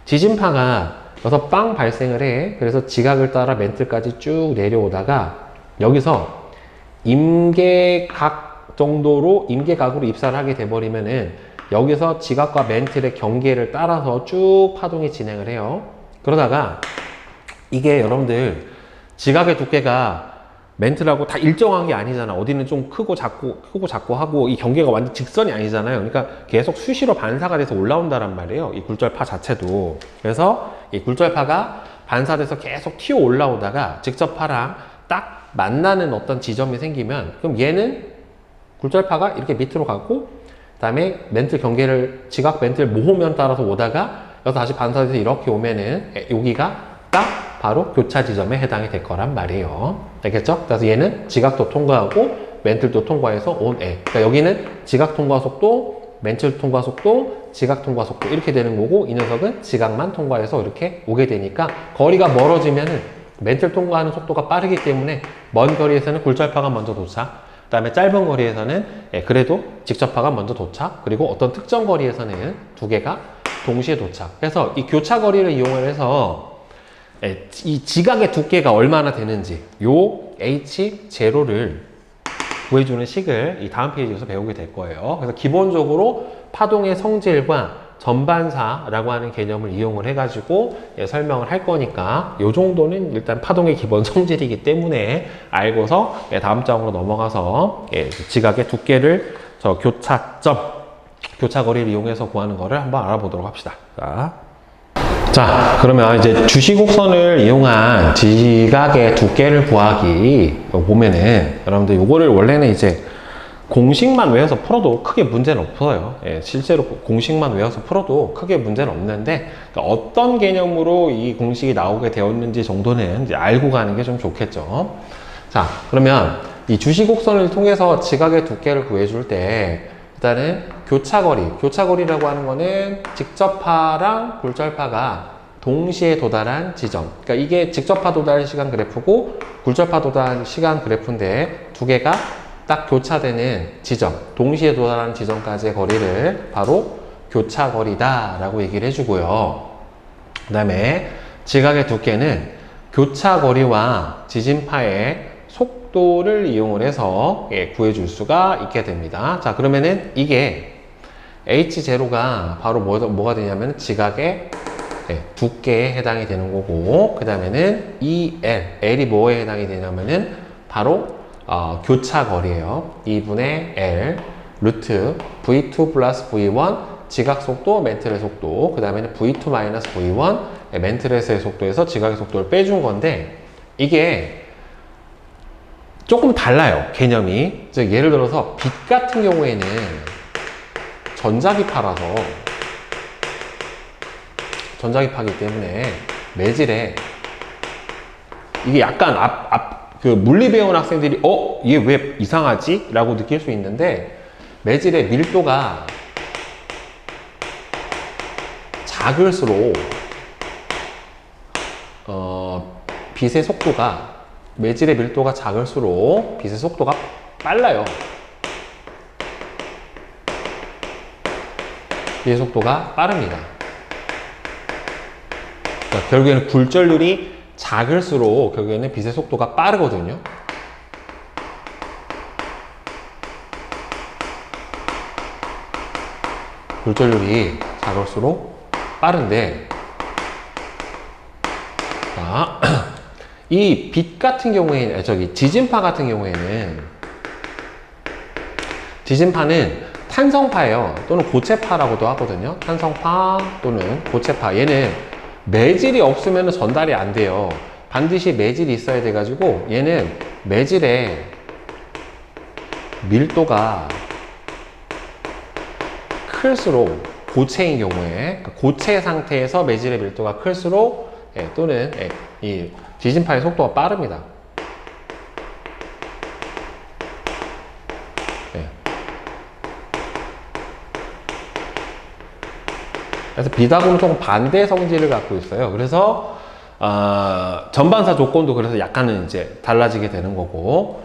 지진파가 여기서 빵 발생을 해. 그래서 지각을 따라 멘틀까지 쭉 내려오다가 여기서 임계각으로 입사를 하게 돼버리면은 여기서 지각과 멘틀의 경계를 따라서 쭉 파동이 진행을 해요. 그러다가 이게 여러분들 지각의 두께가 멘틀하고 다 일정한 게 아니잖아. 어디는 좀 크고 작고 하고, 이 경계가 완전 직선이 아니잖아요. 그러니까 계속 수시로 반사가 돼서 올라온다란 말이에요. 이 굴절파 자체도. 그래서 이 굴절파가 반사돼서 계속 튀어 올라오다가 직접파랑 딱 만나는 어떤 지점이 생기면, 그럼 얘는 굴절파가 이렇게 밑으로 가고, 그 다음에 멘틀 경계를 지각 멘틀 모호면 따라서 오다가 여기서 다시 반사돼서 이렇게 오면은 여기가 딱 바로 교차 지점에 해당이 될 거란 말이에요. 알겠죠? 그래서 얘는 지각도 통과하고 멘틀도 통과해서 온 애. 그러니까 여기는 지각 통과 속도, 멘틀 통과 속도, 지각 통과 속도 이렇게 되는 거고, 이 녀석은 지각만 통과해서 이렇게 오게 되니까 거리가 멀어지면은 멘틀 통과하는 속도가 빠르기 때문에 먼 거리에서는 굴절파가 먼저 도착, 그 다음에 짧은 거리에서는 그래도 직접파가 먼저 도착, 그리고 어떤 특정 거리에서는 두 개가 동시에 도착. 그래서 이 교차 거리를 이용을 해서 이 지각의 두께가 얼마나 되는지 요 H0를 구해주는 식을 이 다음 페이지에서 배우게 될 거예요. 그래서 기본적으로 파동의 성질과 전반사라고 하는 개념을 이용을 해가지고 설명을 할 거니까 요 정도는 일단 파동의 기본 성질이기 때문에 알고서 다음 장으로 넘어가서 지각의 두께를 교차거리를 이용해서 구하는 거를 한번 알아보도록 합시다. 자, 그러면 이제 주시곡선을 이용한 지각의 두께를 구하기 보면은 여러분들 요거를 원래는 이제 공식만 외워서 풀어도 크게 문제는 없어요. 실제로 공식만 외워서 풀어도 크게 문제는 없는데, 그러니까 어떤 개념으로 이 공식이 나오게 되었는지 정도는 이제 알고 가는 게 좀 좋겠죠. 자, 그러면 이 주시곡선을 통해서 지각의 두께를 구해줄 때 일단은 교차거리라고 하는 거는 직접파랑 굴절파가 동시에 도달한 지점. 그러니까 이게 직접파 도달 시간 그래프고 굴절파 도달 시간 그래프인데 두 개가 딱 교차되는 지점, 동시에 도달하는 지점까지의 거리를 바로 교차거리다 라고 얘기를 해주고요. 그 다음에 지각의 두께는 교차거리와 지진파의 속도를 이용을 해서 구해줄 수가 있게 됩니다. 자, 그러면은 이게 H0가 바로 뭐가 되냐면 지각의 두께에 해당이 되는 거고, 그 다음에는 L이 뭐에 해당이 되냐면은 바로 교차거리예요. 2분의 L 루트 V2 플러스 V1 지각 속도, 멘틀의 속도, 그 다음에는 V2 마이너스 V1 멘틀에서의 속도에서 지각의 속도를 빼준 건데, 이게 조금 달라요, 개념이. 즉 예를 들어서 빛 같은 경우에는 전자기파라서, 전자기파이기 때문에 매질에 이게 약간 그 물리 배운 학생들이 얘 왜 이상하지? 라고 느낄 수 있는데, 매질의 밀도가 작을수록 빛의 속도가, 매질의 밀도가 작을수록 빛의 속도가 빨라요. 빛의 속도가 빠릅니다. 그러니까 결국에는 굴절률이 작을수록 결국에는 빛의 속도가 빠르거든요. 굴절률이 작을수록 빠른데, 이 빛 같은 경우에는, 지진파 같은 경우에는, 지진파는 탄성파예요. 또는 고체파라고도 하거든요. 탄성파 또는 고체파. 얘는 매질이 없으면 전달이 안 돼요. 반드시 매질이 있어야 돼가지고, 얘는 매질의 밀도가 클수록, 고체인 경우에, 고체 상태에서 매질의 밀도가 클수록, 또는 이 지진파의 속도가 빠릅니다. 그래서 빛하고는 조금 반대 성질을 갖고 있어요. 그래서 전반사 조건도 그래서 약간은 이제 달라지게 되는 거고,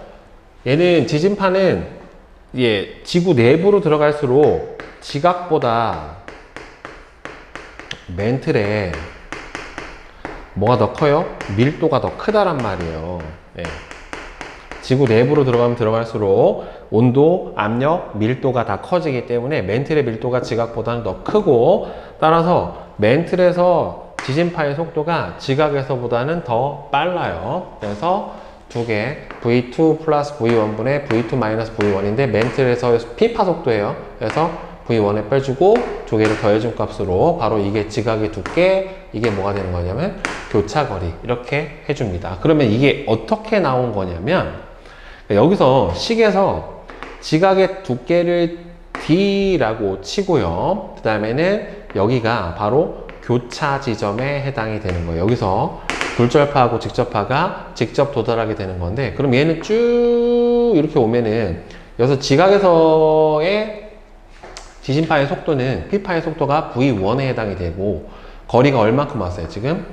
얘는 지진파는 지구 내부로 들어갈수록 지각보다 멘틀에 뭐가 더 커요? 밀도가 더 크다란 말이에요. 지구 내부로 들어가면 들어갈수록 온도, 압력, 밀도가 다 커지기 때문에 멘틀의 밀도가 지각보다는 더 크고, 따라서 멘틀에서 지진파의 속도가 지각에서보다는 더 빨라요. 그래서 두 개, V2 플러스 V1분의 V2 마이너스 V1인데 멘틀에서 피파 속도예요. 그래서 V1에 빼주고 두 개를 더해준 값으로 바로 이게 지각의 두께, 이게 뭐가 되는 거냐면 교차거리, 이렇게 해줍니다. 그러면 이게 어떻게 나온 거냐면, 여기서 식에서 지각의 두께를 D라고 치고요. 그 다음에는 여기가 바로 교차 지점에 해당이 되는 거예요. 여기서 굴절파하고 직접파가 직접 도달하게 되는 건데, 그럼 얘는 쭉 이렇게 오면은 여기서 지각에서의 지진파의 속도는 P파의 속도가 V1에 해당이 되고, 거리가 얼만큼 왔어요? 지금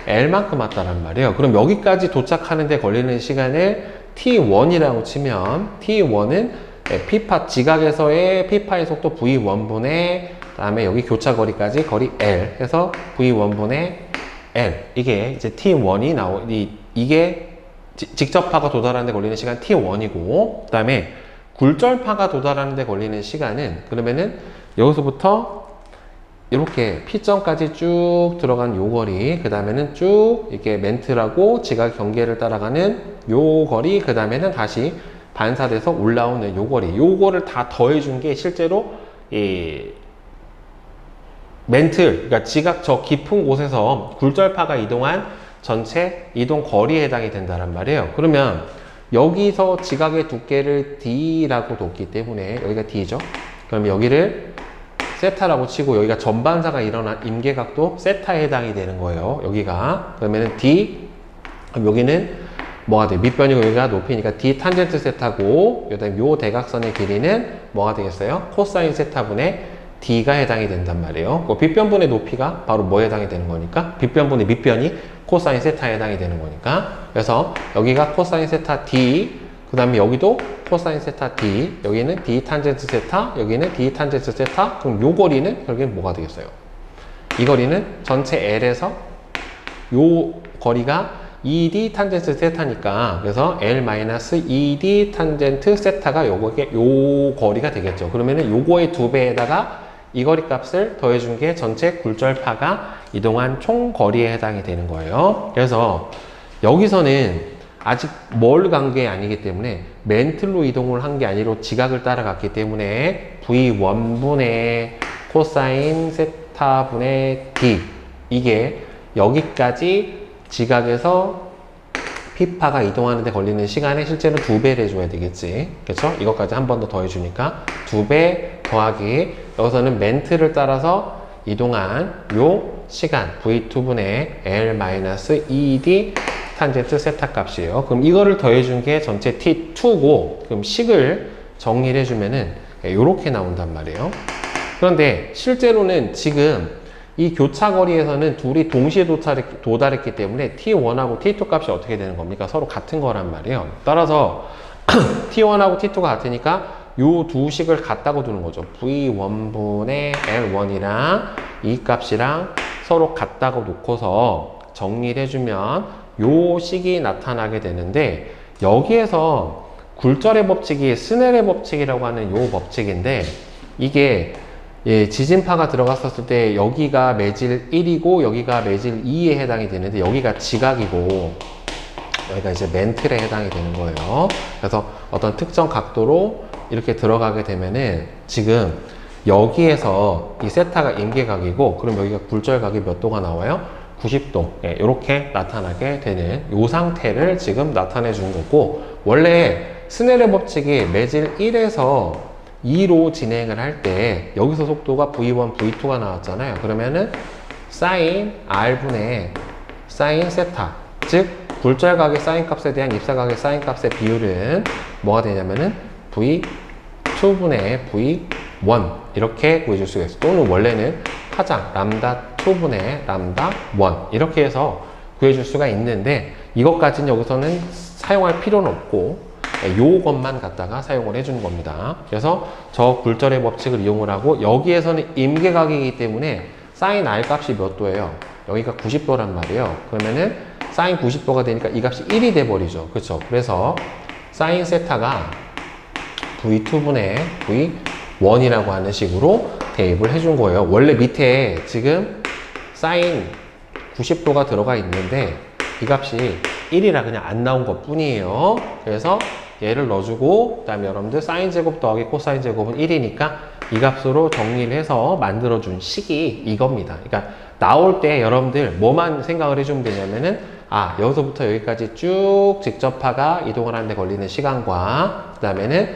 L만큼 왔다는 말이에요. 그럼 여기까지 도착하는 데 걸리는 시간을 T1이라고 치면, T1은 P파, 지각에서의 P파의 속도 V1분의, 그 다음에 여기 교차거리까지 거리 L 해서 V1분의 L, 이게 이제 T1이 이게 직접파가 도달하는 데 걸리는 시간 T1이고, 그 다음에 굴절파가 도달하는 데 걸리는 시간은, 그러면은 여기서부터 이렇게 P점까지 쭉 들어간 요 거리, 그 다음에는 쭉 이렇게 멘틀하고 지각 경계를 따라가는 요 거리, 그 다음에는 다시 반사돼서 올라오는 요 거리, 요거를 다 더해준 게 실제로 이 멘틀, 그러니까 지각 저 깊은 곳에서 굴절파가 이동한 전체 이동 거리에 해당이 된다는 말이에요. 그러면 여기서 지각의 두께를 D라고 뒀기 때문에, 여기가 D죠. 그럼 여기를 세타라고 치고, 여기가 전반사가 일어난 임계각도 세타에 해당이 되는 거예요. 여기가. 그러면은 D, 그럼 여기는 뭐가 돼요? 밑변이고 여기가 높이니까 D 탄젠트 세타고, 그다음에 요 대각선의 길이는 뭐가 되겠어요? 코사인 세타분의 D가 해당이 된단 말이에요. 그 빗변분의 높이가 바로 뭐에 해당이 되는 거니까? 빗변분의 밑변이 코사인 세타에 해당이 되는 거니까. 그래서 여기가 코사인 세타 D, 그 다음에 여기도 코사인 세타 D, 여기는 D 탄젠트 세타, 여기는 D 탄젠트 세타. 그럼 요 거리는 결국엔 뭐가 되겠어요? 이 거리는 전체 L에서 요 거리가 ED 탄젠트 세타니까, 그래서 L-ED 탄젠트 세타가 요 거리가 되겠죠. 그러면은 요거의 2배에다가 이 거리 값을 더해준 게 전체 굴절파가 이동한 총 거리에 해당이 되는 거예요. 그래서 여기서는 아직 뭘 간 게 아니기 때문에 멘틀로 이동을 한 게 아니라 지각을 따라갔기 때문에 V1분의 코사인 세타분의 D, 이게 여기까지 지각에서 P파가 이동하는데 걸리는 시간에 실제로 2배를 해줘야 되겠지. 그렇죠? 이것까지 한 번 더 더해주니까 2배 더하기, 여기서는 멘트를 따라서 이동한 요 시간 V2분의 L-ED 탄젠트 세타 값이에요. 그럼 이거를 더해준 게 전체 T2고, 그럼 식을 정리를 해주면은 요렇게 나온단 말이에요. 그런데 실제로는 지금 이 교차 거리에서는 둘이 동시에 도달했기 때문에 T1하고 T2 값이 어떻게 되는 겁니까? 서로 같은 거란 말이에요. 따라서 T1하고 T2가 같으니까 요 두 식을 같다고 두는 거죠. V1분의 L1이랑 이 값이랑 서로 같다고 놓고서 정리를 해주면 요 식이 나타나게 되는데, 여기에서 굴절의 법칙이 스넬의 법칙이라고 하는 요 법칙인데, 이게 지진파가 들어갔었을 때 여기가 매질 1이고 여기가 매질 2에 해당이 되는데, 여기가 지각이고 여기가 이제 멘틀에 해당이 되는 거예요. 그래서 어떤 특정 각도로 이렇게 들어가게 되면은 지금 여기에서 이 세타가 임계각이고, 그럼 여기가 굴절각이 몇 도가 나와요? 90도. 이렇게 나타나게 되는 이 상태를 지금 나타내 준 거고, 원래 스넬의 법칙이 매질 1에서 2로 진행을 할 때 여기서 속도가 V1, V2가 나왔잖아요. 그러면은 사인 R분의 사인 세타, 즉 굴절각의 사인 값에 대한 입사각의 사인 값의 비율은 뭐가 되냐면은 V2분의 V1 이렇게 구해줄 수가 있어요. 또는 원래는 파장 람다 2분의 람다 1 이렇게 해서 구해줄 수가 있는데, 이것까지는 여기서는 사용할 필요는 없고 요것만 갖다가 사용을 해주는 겁니다. 그래서 저 굴절의 법칙을 이용을 하고, 여기에서는 임계각이기 때문에 사인 R 값이 몇 도예요? 여기가 90도란 말이에요. 그러면은 사인 90도가 되니까 이 값이 1이 돼버리죠. 그렇죠? 그래서 사인 세타가 V2분의 V1이라고 하는 식으로 대입을 해준 거예요. 원래 밑에 지금 사인 90도가 들어가 있는데 이 값이 1이라 그냥 안 나온 것 뿐이에요. 그래서 얘를 넣어주고, 그 다음에 여러분들 사인 제곱 더하기 코사인 제곱은 1이니까 이 값으로 정리를 해서 만들어준 식이 이겁니다. 그러니까 나올 때 여러분들 뭐만 생각을 해주면 되냐면은, 여기서부터 여기까지 쭉 직접파가 이동을 하는데 걸리는 시간과, 그 다음에는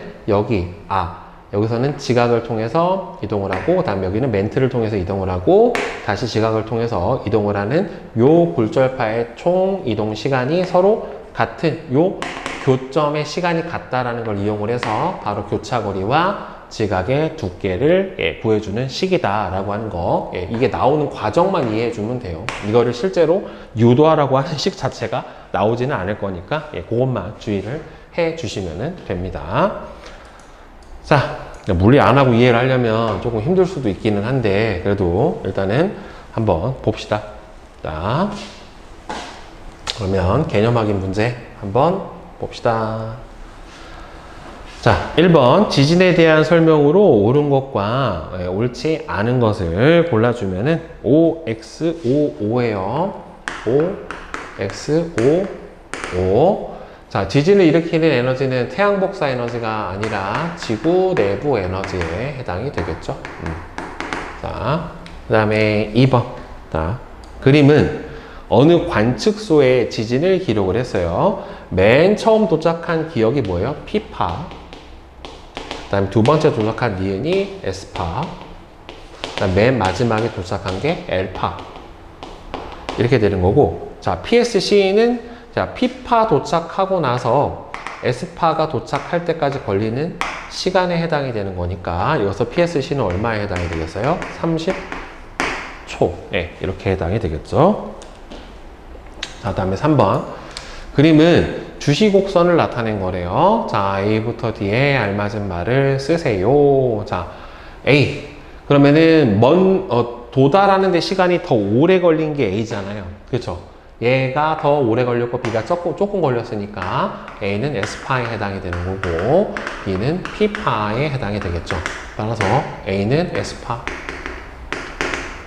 여기서는 지각을 통해서 이동을 하고, 그 다음에 여기는 멘트를 통해서 이동을 하고, 다시 지각을 통해서 이동을 하는 요 굴절파의 총 이동 시간이 서로 같은 요 교점의 시간이 같다라는 걸 이용을 해서 바로 교차거리와 지각의 두께를 구해주는 식이다라고 하는 거, 이게 나오는 과정만 이해해주면 돼요. 이거를 실제로 유도하라고 하는 식 자체가 나오지는 않을 거니까 그것만 주의를 해주시면 됩니다. 자, 물리 안 하고 이해를 하려면 조금 힘들 수도 있기는 한데, 그래도 일단은 한번 봅시다. 자, 그러면 개념 확인 문제 한번 봅시다. 자, 1번 지진에 대한 설명으로 옳은 것과 옳지 않은 것을 골라주면은 OXOO예요. OXOO. 자, 지진을 일으키는 에너지는 태양 복사 에너지가 아니라 지구 내부 에너지에 해당이 되겠죠. 자, 그 다음에 2번. 자, 그림은 어느 관측소에 지진을 기록을 했어요. 맨 처음 도착한 기억이 뭐예요? P파. 그 다음에 두 번째 도착한 니은이 S파. 그 다음에 맨 마지막에 도착한 게 L파. 이렇게 되는 거고, 자, PSC는 자, P파 도착하고 나서 S파가 도착할 때까지 걸리는 시간에 해당이 되는 거니까, 여기서 PSC는 얼마에 해당이 되겠어요? 30초. 이렇게 해당이 되겠죠. 자, 다음에 3번. 그림은 주시곡선을 나타낸 거래요. 자, A부터 D에 알맞은 말을 쓰세요. 자, A. 그러면은 도달하는 데 시간이 더 오래 걸린 게 A잖아요. 그렇죠? 얘가 더 오래 걸렸고 B가 조금 걸렸으니까 A는 S파에 해당이 되는 거고 B는 P파에 해당이 되겠죠. 따라서 A는 S파,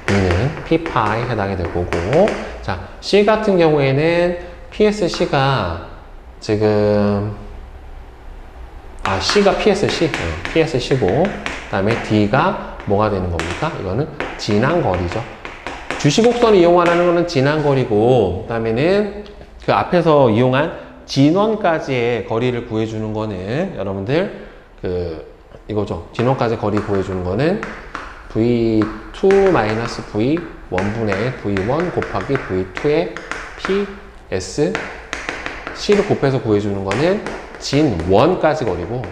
B는 P파에 해당이 될 거고, 자, C 같은 경우에는 PSC가 지금 C가 PSC, PSC고 그 다음에 D가 뭐가 되는 겁니까? 이거는 지난 거리죠. 주시곡선을 이용하라는 거는 지난 거리고, 그 다음에는 그 앞에서 이용한 진원까지의 거리를 구해주는 거는 여러분들 이거죠. 진원까지 거리 구해주는 거는 V2 마이너스 V1분의 V1 곱하기 V2의 PS C를 곱해서 구해주는 거는 진원까지 거리고,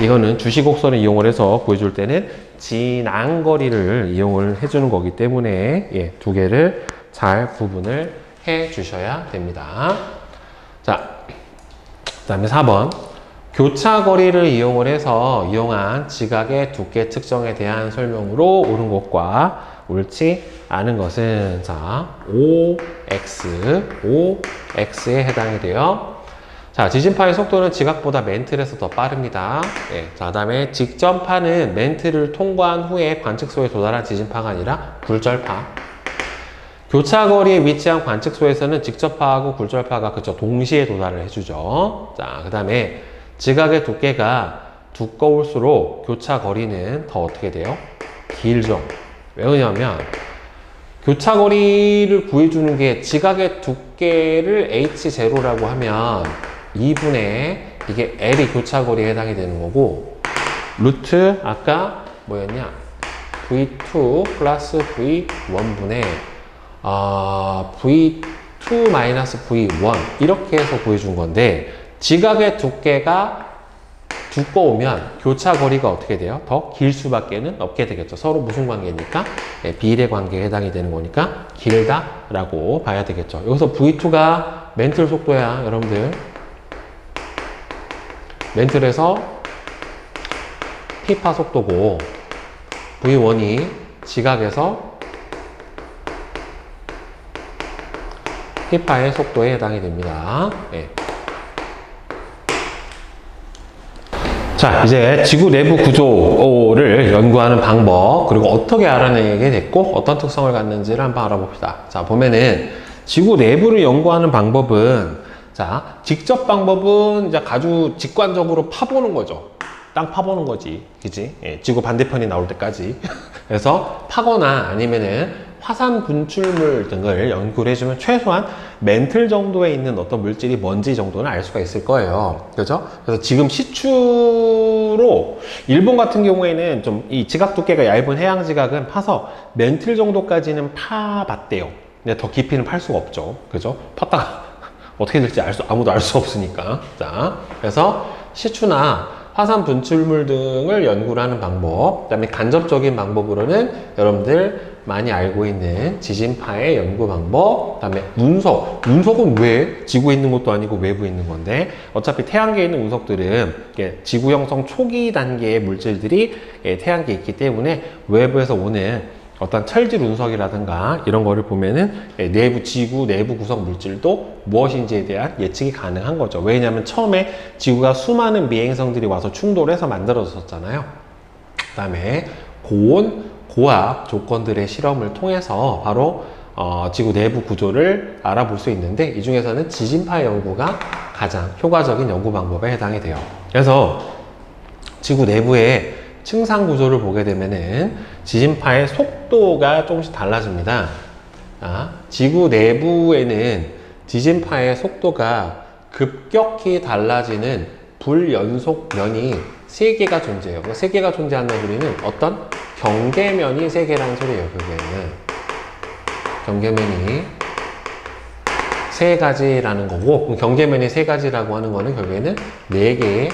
이거는 주시곡선을 이용을 해서 구해줄 때는 진앙거리를 이용을 해주는 거기 때문에 두 개를 잘 구분을 해 주셔야 됩니다. 자, 그 다음에 4번. 교차거리를 이용을 해서 이용한 지각의 두께 측정에 대한 설명으로 옳은 것과 옳지 않은 것은, 자, OX에 해당이 돼요. 자, 지진파의 속도는 지각보다 멘틀에서 더 빠릅니다. 자, 그 다음에 직전파는 멘틀을 통과한 후에 관측소에 도달한 지진파가 아니라 굴절파. 교차거리에 위치한 관측소에서는 직접파하고 굴절파가 동시에 도달을 해주죠. 자, 그 다음에 지각의 두께가 두꺼울수록 교차거리는 더 어떻게 돼요? 길죠. 왜 그러냐면 교차거리를 구해주는 게 지각의 두께를 H0라고 하면 2분의 이게 L이 교차거리에 해당이 되는 거고, 루트 아까 뭐였냐? V2 플러스 V1분의 V2 마이너스 V1 이렇게 해서 구해준 건데, 지각의 두께가 두꺼우면 교차거리가 어떻게 돼요? 더 길 수밖에 없게 되겠죠. 서로 무슨 관계니까? 비례 관계에 해당이 되는 거니까 길다라고 봐야 되겠죠. 여기서 V2가 멘틀 속도야, 여러분들. 멘틀에서 P파 속도고, V1이 지각에서 P파의 속도에 해당이 됩니다. 자, 이제 지구 내부 구조를 연구하는 방법, 그리고 어떻게 알아내게 됐고 어떤 특성을 갖는지를 한번 알아봅시다. 자, 보면은 지구 내부를 연구하는 방법은, 자, 직접 방법은 이제 아주 직관적으로 파보는 거죠. 땅 파보는 거지, 그지? 지구 반대편이 나올 때까지. 그래서 파거나 아니면은 화산 분출물 등을 연구를 해주면 최소한 멘틀 정도에 있는 어떤 물질이 뭔지 정도는 알 수가 있을 거예요. 그죠? 그래서 지금 시추로 일본 같은 경우에는 좀 이 지각 두께가 얇은 해양 지각은 파서 멘틀 정도까지는 파봤대요. 근데 더 깊이는 팔 수가 없죠. 그죠? 팠다가 어떻게 될지 아무도 알 수 없으니까. 자, 그래서 시추나 화산 분출물 등을 연구를 하는 방법, 그 다음에 간접적인 방법으로는 여러분들 많이 알고 있는 지진파의 연구 방법, 그 다음에 운석. 운석은 왜 지구에 있는 것도 아니고 외부에 있는 건데, 어차피 태양계에 있는 운석들은 지구 형성 초기 단계의 물질들이 태양계에 있기 때문에 외부에서 오는 어떤 철질 운석이라든가 이런 거를 보면은 지구 내부 구성 물질도 무엇인지에 대한 예측이 가능한 거죠. 왜냐하면 처음에 지구가 수많은 미행성들이 와서 충돌해서 만들어졌잖아요. 그 다음에 고온, 고압 조건들의 실험을 통해서 바로 지구 내부 구조를 알아볼 수 있는데, 이 중에서는 지진파 연구가 가장 효과적인 연구 방법에 해당이 돼요. 그래서 지구 내부의 층상 구조를 보게 되면은 지진파의 속도가 조금씩 달라집니다. 지구 내부에는 지진파의 속도가 급격히 달라지는 불연속면이 3개가 존재해요. 3개가 존재한다는 소리는 어떤 경계면이 3개라는 소리예요. 결국에는 경계면이 3가지라는 거고, 그럼 경계면이 3가지라고 하는 거는 결국에는 4개의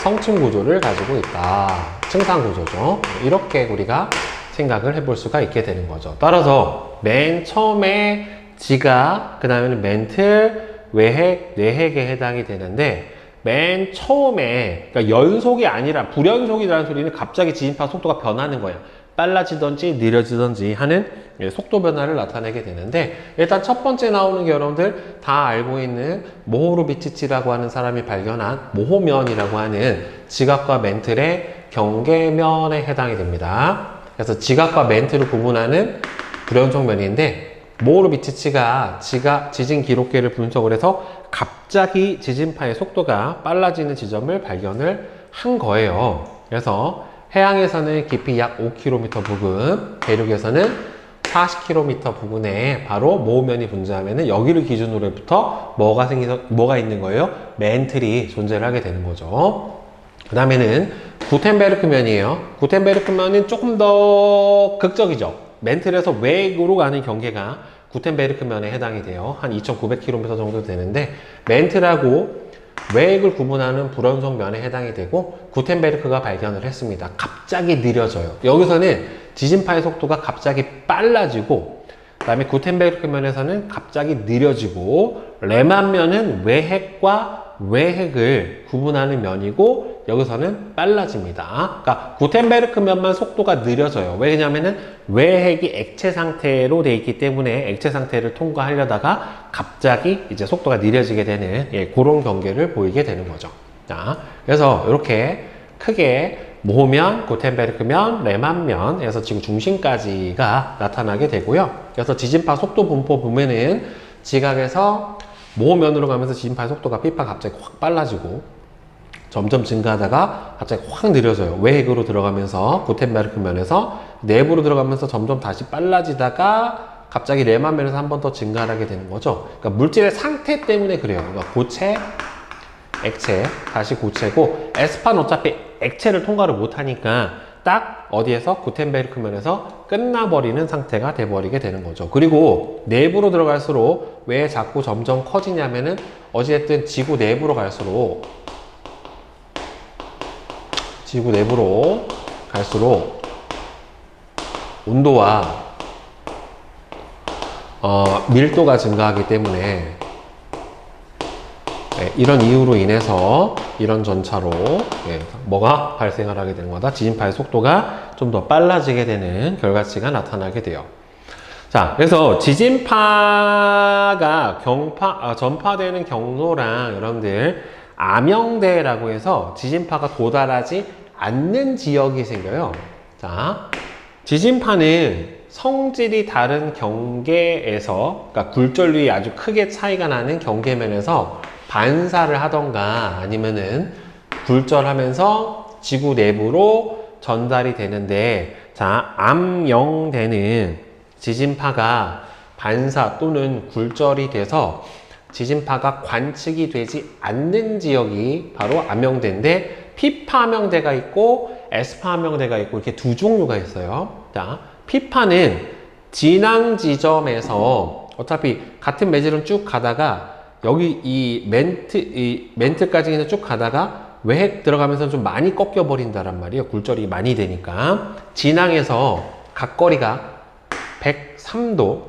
성층 구조를 가지고 있다. 층상 구조죠. 이렇게 우리가 생각을 해볼 수가 있게 되는 거죠. 따라서 맨 처음에 지각, 그 다음에는 멘틀, 외핵, 뇌핵에 해당이 되는데 맨 처음에 그러니까 연속이 아니라 불연속이라는 소리는 갑자기 지진파 속도가 변하는 거예요. 빨라지든지 느려지든지 하는 속도 변화를 나타내게 되는데 일단 첫 번째 나오는 게 여러분들 다 알고 있는 모호르비치치라고 하는 사람이 발견한 모호면이라고 하는 지각과 멘틀의 경계면에 해당이 됩니다. 그래서 지각과 멘틀을 구분하는 불연속 면인데 모호르비치치가 지진 기록계를 분석을 해서 갑자기 지진파의 속도가 빨라지는 지점을 발견을 한 거예요. 그래서 해양에서는 깊이 약 5km 부근, 대륙에서는 40km 부근에 바로 모호면이 분자하면은 여기를 기준으로부터 뭐가 있는 거예요? 멘틀이 존재를 하게 되는 거죠. 그 다음에는 구텐베르크면이에요. 구텐베르크면은 조금 더 극적이죠. 멘틀에서 외곽으로 가는 경계가 구텐베르크면에 해당이 돼요. 한 2,900km 정도 되는데 멘틀하고 외곽을 구분하는 불연속 면에 해당이 되고 구텐베르크가 발견을 했습니다. 갑자기 느려져요. 여기서는 지진파의 속도가 갑자기 빨라지고 그 다음에 구텐베르크 면에서는 갑자기 느려지고 레만면은 외핵과 외핵을 구분하는 면이고 여기서는 빨라집니다. 그러니까 구텐베르크 면만 속도가 느려져요. 왜냐하면은 외핵이 액체 상태로 돼 있기 때문에 액체 상태를 통과하려다가 갑자기 이제 속도가 느려지게 되는 그런 경계를 보이게 되는 거죠. 자, 그래서 이렇게 크게 모호면, 구텐베르크면, 레만면에서 지구 중심까지가 나타나게 되고요. 그래서 지진파 속도 분포 보면은 지각에서 모호면으로 가면서 지진파의 속도가 피파 갑자기 확 빨라지고 점점 증가하다가 갑자기 확 느려져요. 외핵으로 들어가면서 구텐베르크 면에서 내부로 들어가면서 점점 다시 빨라지다가 갑자기 레만면에서 한 번 더 증가를 하게 되는 거죠. 그러니까 물질의 상태 때문에 그래요. 그러니까 고체, 액체, 다시 고체고 에스파는 어차피 액체를 통과를 못하니까 딱 어디에서 구텐베르크 면에서 끝나버리는 상태가 돼버리게 되는 거죠. 그리고 내부로 들어갈수록 왜 자꾸 점점 커지냐면은 어찌됐든 지구 내부로 갈수록 온도와 밀도가 증가하기 때문에 이런 이유로 인해서 이런 전차로 뭐가 발생을 하게 되는 거다? 지진파의 속도가 좀 더 빨라지게 되는 결과치가 나타나게 돼요. 자, 그래서 지진파가 전파되는 경로랑 여러분들 암영대라고 해서 지진파가 도달하지 않는 지역이 생겨요. 자, 지진파는 성질이 다른 경계에서, 그러니까 굴절률이 아주 크게 차이가 나는 경계면에서 반사를 하던가 아니면은 굴절하면서 지구 내부로 전달이 되는데, 자, 암영대는 지진파가 반사 또는 굴절이 돼서 지진파가 관측이 되지 않는 지역이 바로 암영대인데, 피파 암영대가 있고 에스파 암영대가 있고 이렇게 두 종류가 있어요. 자, 피파는 진앙 지점에서 어차피 같은 매질은 쭉 가다가 여기 이 멘트까지는 쭉 가다가 외핵 들어가면서 좀 많이 꺾여 버린다란 말이에요. 굴절이 많이 되니까. 진앙에서 각거리가 103도,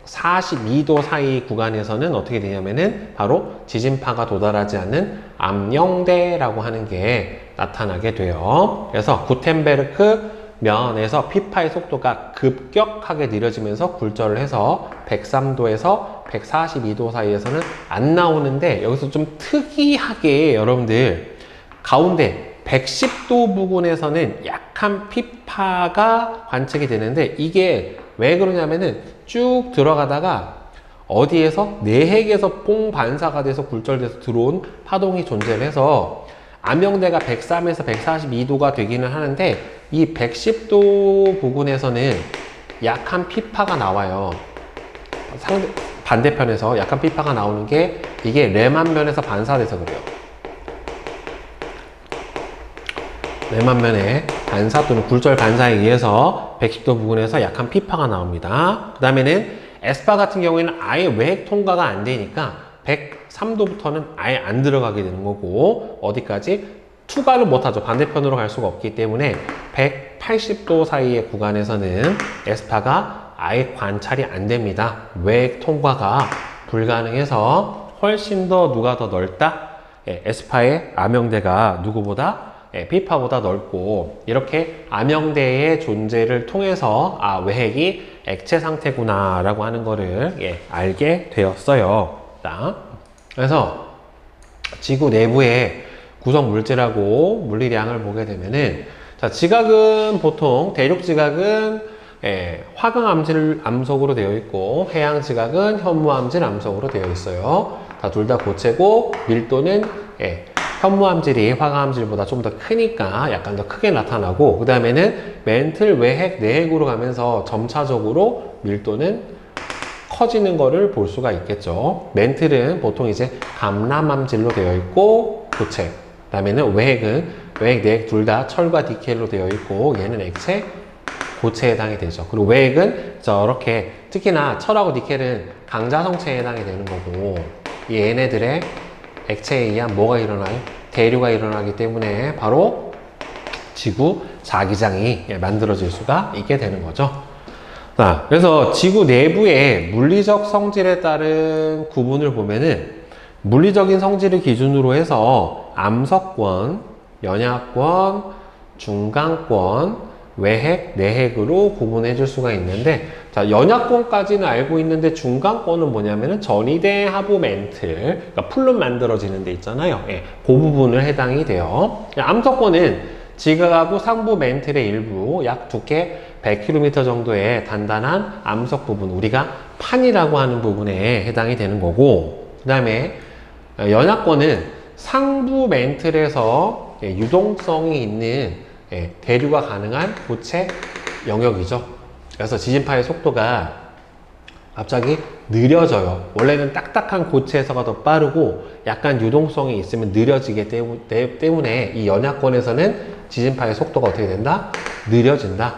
142도 사이 구간에서는 어떻게 되냐면은 바로 지진파가 도달하지 않는 암영대라고 하는 게 나타나게 돼요. 그래서 구텐베르크 면에서 피파의 속도가 급격하게 느려지면서 굴절을 해서 103도에서 142도 사이에서는 안 나오는데, 여기서 좀 특이하게 여러분들 가운데 110도 부근에서는 약한 피파가 관측이 되는데, 이게 왜 그러냐면은 쭉 들어가다가 어디에서 내핵에서 뽕 반사가 돼서 굴절돼서 들어온 파동이 존재를 해서 암영대가 103에서 142도가 되기는 하는데, 이 110도 부근에서는 약한 피파가 나와요. 반대편에서 약한 피파가 나오는 게 이게 레만면에서 반사돼서 그래요. 레만면의 반사 또는 굴절 반사에 의해서 110도 부근에서 약한 피파가 나옵니다. 그 다음에는 에스파 같은 경우에는 아예 외핵 통과가 안 되니까 103도부터는 아예 안 들어가게 되는 거고, 어디까지? 투과를 못하죠. 반대편으로 갈 수가 없기 때문에 180도 사이의 구간에서는 에스파가 아예 관찰이 안 됩니다. 외핵 통과가 불가능해서 훨씬 더 누가 더 넓다? S파의 암형대가 누구보다 B파보다 넓고, 이렇게 암형대의 존재를 통해서 외핵이 액체 상태구나 라고 하는 거를 알게 되었어요. 그래서 지구 내부의 구성 물질하고 물리량을 보게 되면은, 자, 지각은 보통 대륙 지각은 화강 암석으로 되어 있고, 해양 지각은 현무 암질 암석으로 되어 있어요. 둘 다 고체고, 밀도는 현무 암질이 화강 암질보다 좀 더 크니까 약간 더 크게 나타나고, 그 다음에는 멘틀 외핵 내핵으로 가면서 점차적으로 밀도는 커지는 거를 볼 수가 있겠죠. 멘틀은 보통 이제 감람 암질로 되어 있고 고체, 그 다음에는 외핵은 외핵 내핵 둘 다 철과 디켈로 되어 있고, 얘는 액체 고체에 해당이 되죠. 그리고 외핵은 저렇게, 특히나 철하고 니켈은 강자성체에 해당이 되는 거고, 얘네들의 액체에 의한 뭐가 일어나요? 대류가 일어나기 때문에 바로 지구 자기장이 만들어질 수가 있게 되는 거죠. 자, 그래서 지구 내부의 물리적 성질에 따른 구분을 보면은, 물리적인 성질을 기준으로 해서 암석권, 연약권, 중간권, 외핵, 내핵으로 구분해 줄 수가 있는데, 자, 연약권까지는 알고 있는데 중간권은 뭐냐면은 전이대 하부 멘틀, 그러니까 풀로 만들어지는 데 있잖아요. 그 부분을 해당이 돼요. 암석권은 지각하고 상부 멘틀의 일부, 약 두께 100km 정도의 단단한 암석 부분, 우리가 판이라고 하는 부분에 해당이 되는 거고, 그 다음에 연약권은 상부 멘틀에서 유동성이 있는 대류가 가능한 고체 영역이죠. 그래서 지진파의 속도가 갑자기 느려져요. 원래는 딱딱한 고체에서가 더 빠르고 약간 유동성이 있으면 느려지기 때문에 이 연약권에서는 지진파의 속도가 어떻게 된다? 느려진다.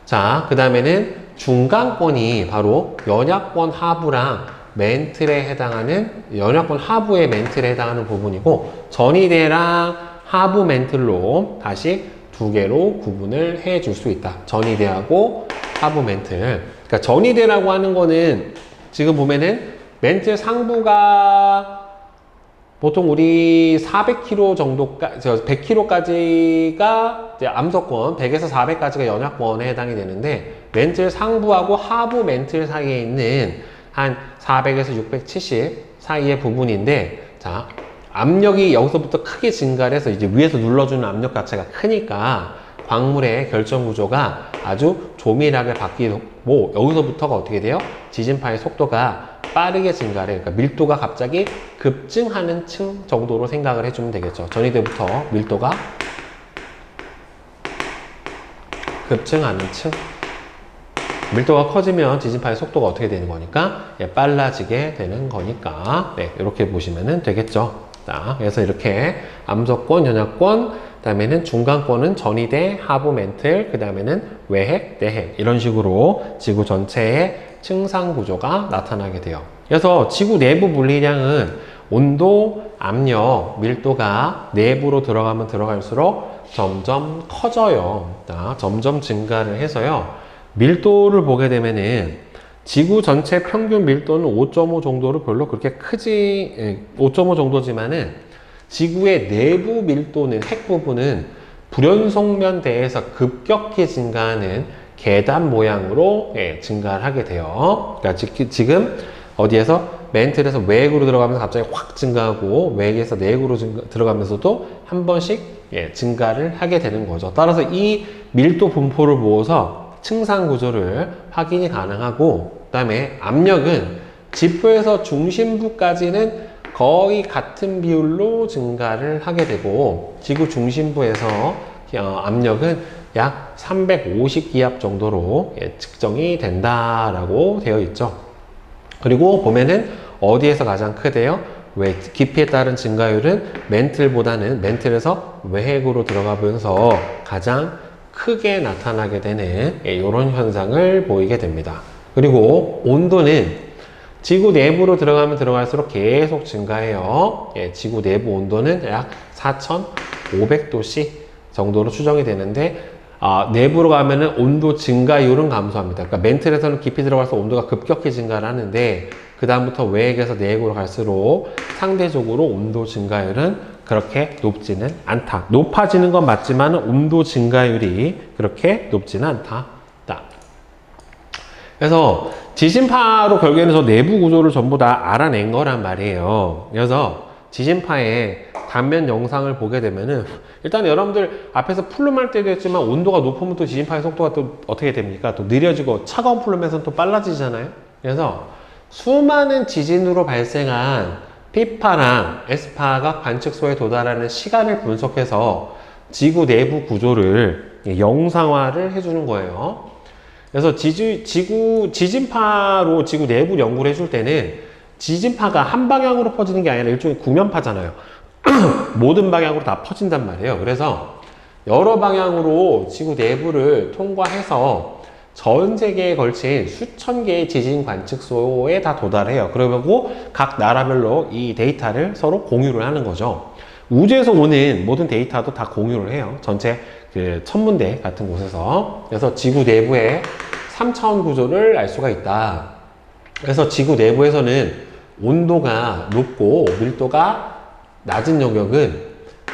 자, 그 다음에는 중간권이 바로 연약권 하부랑 멘틀에 해당하는, 연약권 하부의 멘틀에 해당하는 부분이고, 전이대랑 하부 멘틀로 다시 두 개로 구분을 해 줄 수 있다. 전이대하고 하부 멘틀. 그러니까 전이대라고 하는 거는 지금 보면은 멘틀 상부가 보통 우리 400km 정도까지, 100km까지가 암석권, 100에서 400까지가 연약권에 해당이 되는데, 멘틀 상부하고 하부 멘틀 사이에 있는 한 400에서 670 사이의 부분인데, 자, 압력이 여기서부터 크게 증가를 해서 이제 위에서 눌러주는 압력 자체가 크니까 광물의 결정 구조가 아주 조밀하게 바뀌고, 여기서부터가 어떻게 돼요? 지진파의 속도가 빠르게 증가를 해요. 그러니까 밀도가 갑자기 급증하는 층 정도로 생각을 해주면 되겠죠. 전이대부터 밀도가 급증하는 층. 밀도가 커지면 지진파의 속도가 어떻게 되는 거니까 빨라지게 되는 거니까, 이렇게 보시면 되겠죠. 자, 그래서 이렇게 암석권, 연약권, 그 다음에는 중간권은 전이대, 하부 멘틀, 그 다음에는 외핵, 내핵, 이런 식으로 지구 전체의 층상 구조가 나타나게 돼요. 그래서 지구 내부 물리량은 온도, 압력, 밀도가 내부로 들어가면 들어갈수록 점점 커져요. 자, 점점 증가를 해서요, 밀도를 보게 되면은 지구 전체 평균 밀도는 5.5 정도로 별로 그렇게 크지, 5.5 정도지만은 지구의 내부 밀도는, 핵 부분은 불연속면 대에서 급격히 증가하는 계단 모양으로 증가를 하게 돼요. 그러니까 지금 어디에서 멘틀에서 외핵으로 들어가면서 갑자기 확 증가하고, 외핵에서 내핵으로 들어가면서도 한 번씩 증가를 하게 되는 거죠. 따라서 이 밀도 분포를 모아서 층상 구조를 확인이 가능하고, 그 다음에 압력은 지표에서 중심부까지는 거의 같은 비율로 증가를 하게 되고, 지구 중심부에서 압력은 약 350기압 정도로 측정이 된다라고 되어 있죠. 그리고 보면은 어디에서 가장 크대요? 깊이에 따른 증가율은 멘틀에서 외핵으로 들어가면서 가장 크게 나타나게 되는 이런 현상을 보이게 됩니다. 그리고 온도는 지구 내부로 들어가면 들어갈수록 계속 증가해요. 지구 내부 온도는 약 4,500도씨 정도로 추정이 되는데, 내부로 가면은 온도 증가율은 감소합니다. 그러니까 멘틀에서는 깊이 들어가서 온도가 급격히 증가를 하는데 그 다음부터 외액에서 내액으로 갈수록 상대적으로 온도 증가율은 그렇게 높지는 않다. 높아지는 건 맞지만 온도 증가율이 그렇게 높지는 않다. 그래서 지진파로 결국에는 저 내부 구조를 전부 다 알아낸 거란 말이에요. 그래서 지진파의 단면 영상을 보게 되면은 일단 여러분들 앞에서 플룸할 때도 했지만 온도가 높으면 또 지진파의 속도가 또 어떻게 됩니까? 또 느려지고 차가운 플룸에서는 또 빨라지잖아요. 그래서 수많은 지진으로 발생한 P파랑 S파가 관측소에 도달하는 시간을 분석해서 지구 내부 구조를 영상화를 해주는 거예요. 그래서 지진파로 지구 내부 연구를 해줄 때는 지진파가 한 방향으로 퍼지는 게 아니라 일종의 구면파잖아요. 모든 방향으로 다 퍼진단 말이에요. 그래서 여러 방향으로 지구 내부를 통과해서 전 세계에 걸친 수천 개의 지진 관측소에 다 도달해요. 그러고 각 나라별로 이 데이터를 서로 공유를 하는 거죠. 우주에서 오는 모든 데이터도 다 공유를 해요. 전체 그 천문대 같은 곳에서. 그래서 지구 내부의 3차원 구조를 알 수가 있다. 그래서 지구 내부에서는 온도가 높고 밀도가 낮은 영역은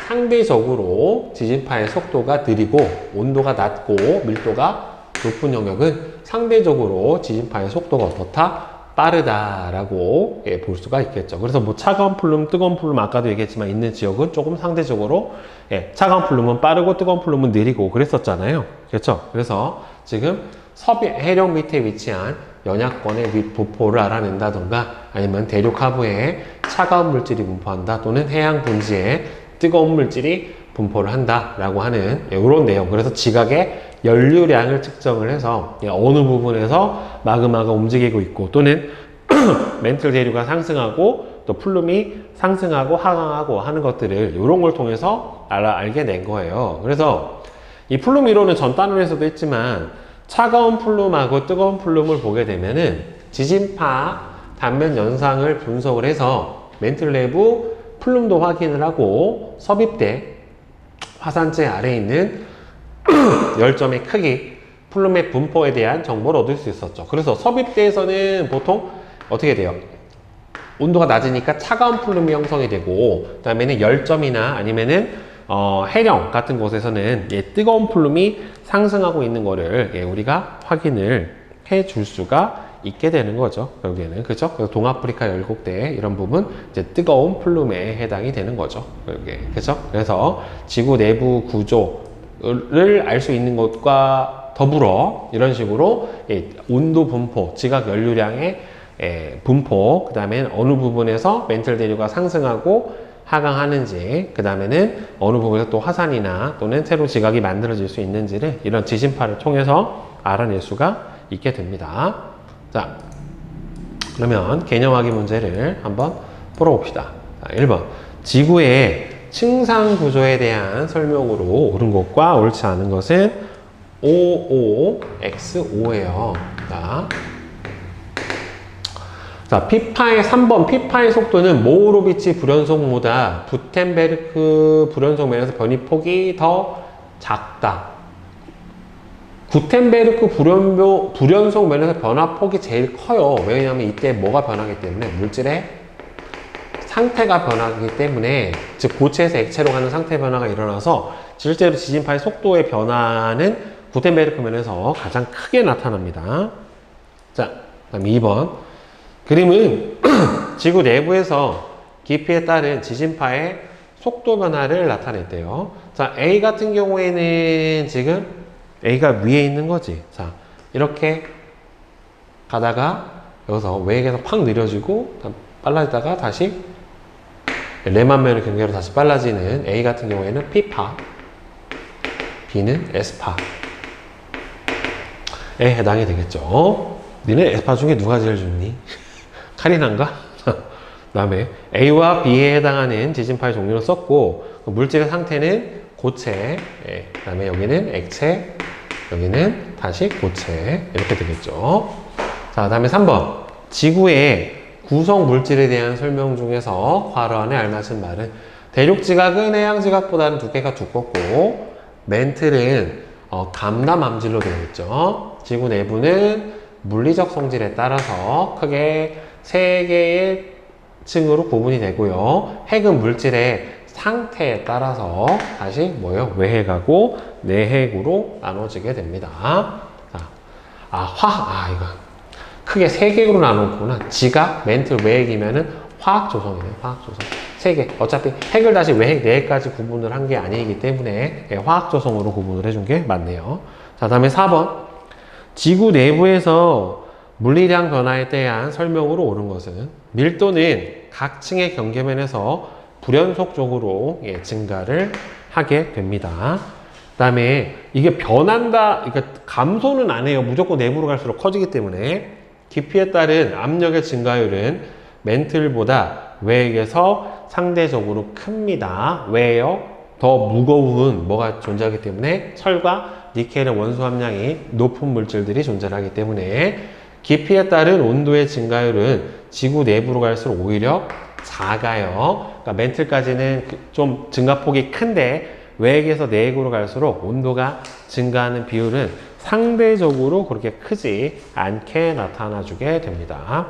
상대적으로 지진파의 속도가 느리고 온도가 낮고 밀도가 높은 영역은 상대적으로 지진파의 속도가 어떻다? 빠르다라고 볼 수가 있겠죠. 그래서 뭐 차가운 플룸, 뜨거운 플룸 아까도 얘기했지만 있는 지역은 조금 상대적으로 차가운 플룸은 빠르고 뜨거운 플룸은 느리고 그랬었잖아요. 그렇죠? 그래서 지금 서해 해력 밑에 위치한 연약권의 부포를 알아낸다던가 아니면 대륙 하부에 차가운 물질이 분포한다 또는 해양 분지에 뜨거운 물질이 분포를 한다라고 하는 이런 내용. 그래서 지각의 연료량을 측정을 해서 어느 부분에서 마그마가 움직이고 있고 또는 멘틀 대류가 상승하고 또 플룸이 상승하고 하강하고 하는 것들을 이런 걸 통해서 알게 된 거예요. 그래서 이 플룸 이론은 전 단원에서도 했지만 차가운 플룸하고 뜨거운 플룸을 보게 되면은 지진파 단면 연상을 분석을 해서 멘틀 내부 플룸도 확인을 하고 섭입대 화산재 아래에 있는 열점의 크기, 플룸의 분포에 대한 정보를 얻을 수 있었죠. 그래서 섭입대에서는 보통 어떻게 돼요? 온도가 낮으니까 차가운 플룸이 형성이 되고 그 다음에는 열점이나 아니면은 해령 같은 곳에서는 뜨거운 플룸이 상승하고 있는 거를 우리가 확인을 해 줄 수가 있게 되는 거죠. 결국에는. 그죠? 그래서 동아프리카 열곡대 이런 부분 이제 뜨거운 플룸에 해당이 되는 거죠. 결국에. 그죠? 그래서 지구 내부 구조를 알 수 있는 것과 더불어 이런 식으로 온도 분포, 지각 연료량의 분포, 그 다음에 어느 부분에서 멘틀 대류가 상승하고 하강하는지, 그 다음에는 어느 부분에서 또 화산이나 또는 새로 지각이 만들어질 수 있는지를 이런 지진파를 통해서 알아낼 수가 있게 됩니다. 자, 그러면 개념 확인 문제를 한번 풀어봅시다. 자, 1번. 지구의 층상 구조에 대한 설명으로 옳은 것과 옳지 않은 것은 OOX5예요. 자, 피파의 3번, 피파의 속도는 모호로비치 불연속보다 구텐베르크 불연속 면에서 변이 폭이 더 작다. 구텐베르크 불연속 면에서 변화폭이 제일 커요. 왜냐하면 이때 뭐가 변하기 때문에 물질의 상태가 변하기 때문에, 즉 고체에서 액체로 가는 상태 변화가 일어나서 실제로 지진파의 속도의 변화는 구텐베르크 면에서 가장 크게 나타납니다. 자, 그다음 2번. 그림은 지구 내부에서 깊이에 따른 지진파의 속도 변화를 나타냈대요. 자, A 같은 경우에는 지금 A가 위에 있는 거지. 자, 이렇게 가다가 여기서 외곽에서 팍 느려지고 빨라지다가 다시 레만면의 경계로 다시 빨라지는 A 같은 경우에는 P파, B는 S파에 해당이 되겠죠. 니네 S파 중에 누가 제일 좋니? 카리나인가? 그 다음에 A와 B에 해당하는 지진파의 종류를 썼고, 물질의 상태는 고체, 그 다음에 여기는 액체, 여기는 다시 고체, 이렇게 되겠죠. 자, 그 다음에 3번. 지구의 구성 물질에 대한 설명 중에서 괄호 안에 알맞은 말은 대륙 지각은 해양 지각보다는 두께가 두껍고 멘틀은 감담암질로 되어 있죠. 지구 내부는 물리적 성질에 따라서 크게 세 개의 층으로 구분이 되고요. 핵은 물질의 상태에 따라서 다시 뭐예요? 외핵하고 내핵으로 나눠지게 됩니다. 자, 이거 크게 세 개로 나누구나. 지각, 멘틀, 외핵이면은 화학 조성이네요. 화학 조성. 세 개. 어차피 핵을 다시 외핵, 내핵까지 구분을 한 게 아니기 때문에 화학 조성으로 구분을 해준 게 맞네요. 자, 다음에 4번. 지구 내부에서 물리량 변화에 대한 설명으로 옳은 것은 밀도는 각 층의 경계면에서 불연속적으로 증가를 하게 됩니다. 그 다음에 이게 변한다, 그러니까 감소는 안 해요. 무조건 내부로 갈수록 커지기 때문에 깊이에 따른 압력의 증가율은 멘틀보다 외핵에서 상대적으로 큽니다. 왜요? 더 무거운 뭐가 존재하기 때문에 철과 니켈의 원소 함량이 높은 물질들이 존재하기 때문에 깊이에 따른 온도의 증가율은 지구 내부로 갈수록 오히려 작아요. 그러니까 멘틀까지는 좀 증가폭이 큰데 외핵에서 내핵으로 갈수록 온도가 증가하는 비율은 상대적으로 그렇게 크지 않게 나타나주게 됩니다.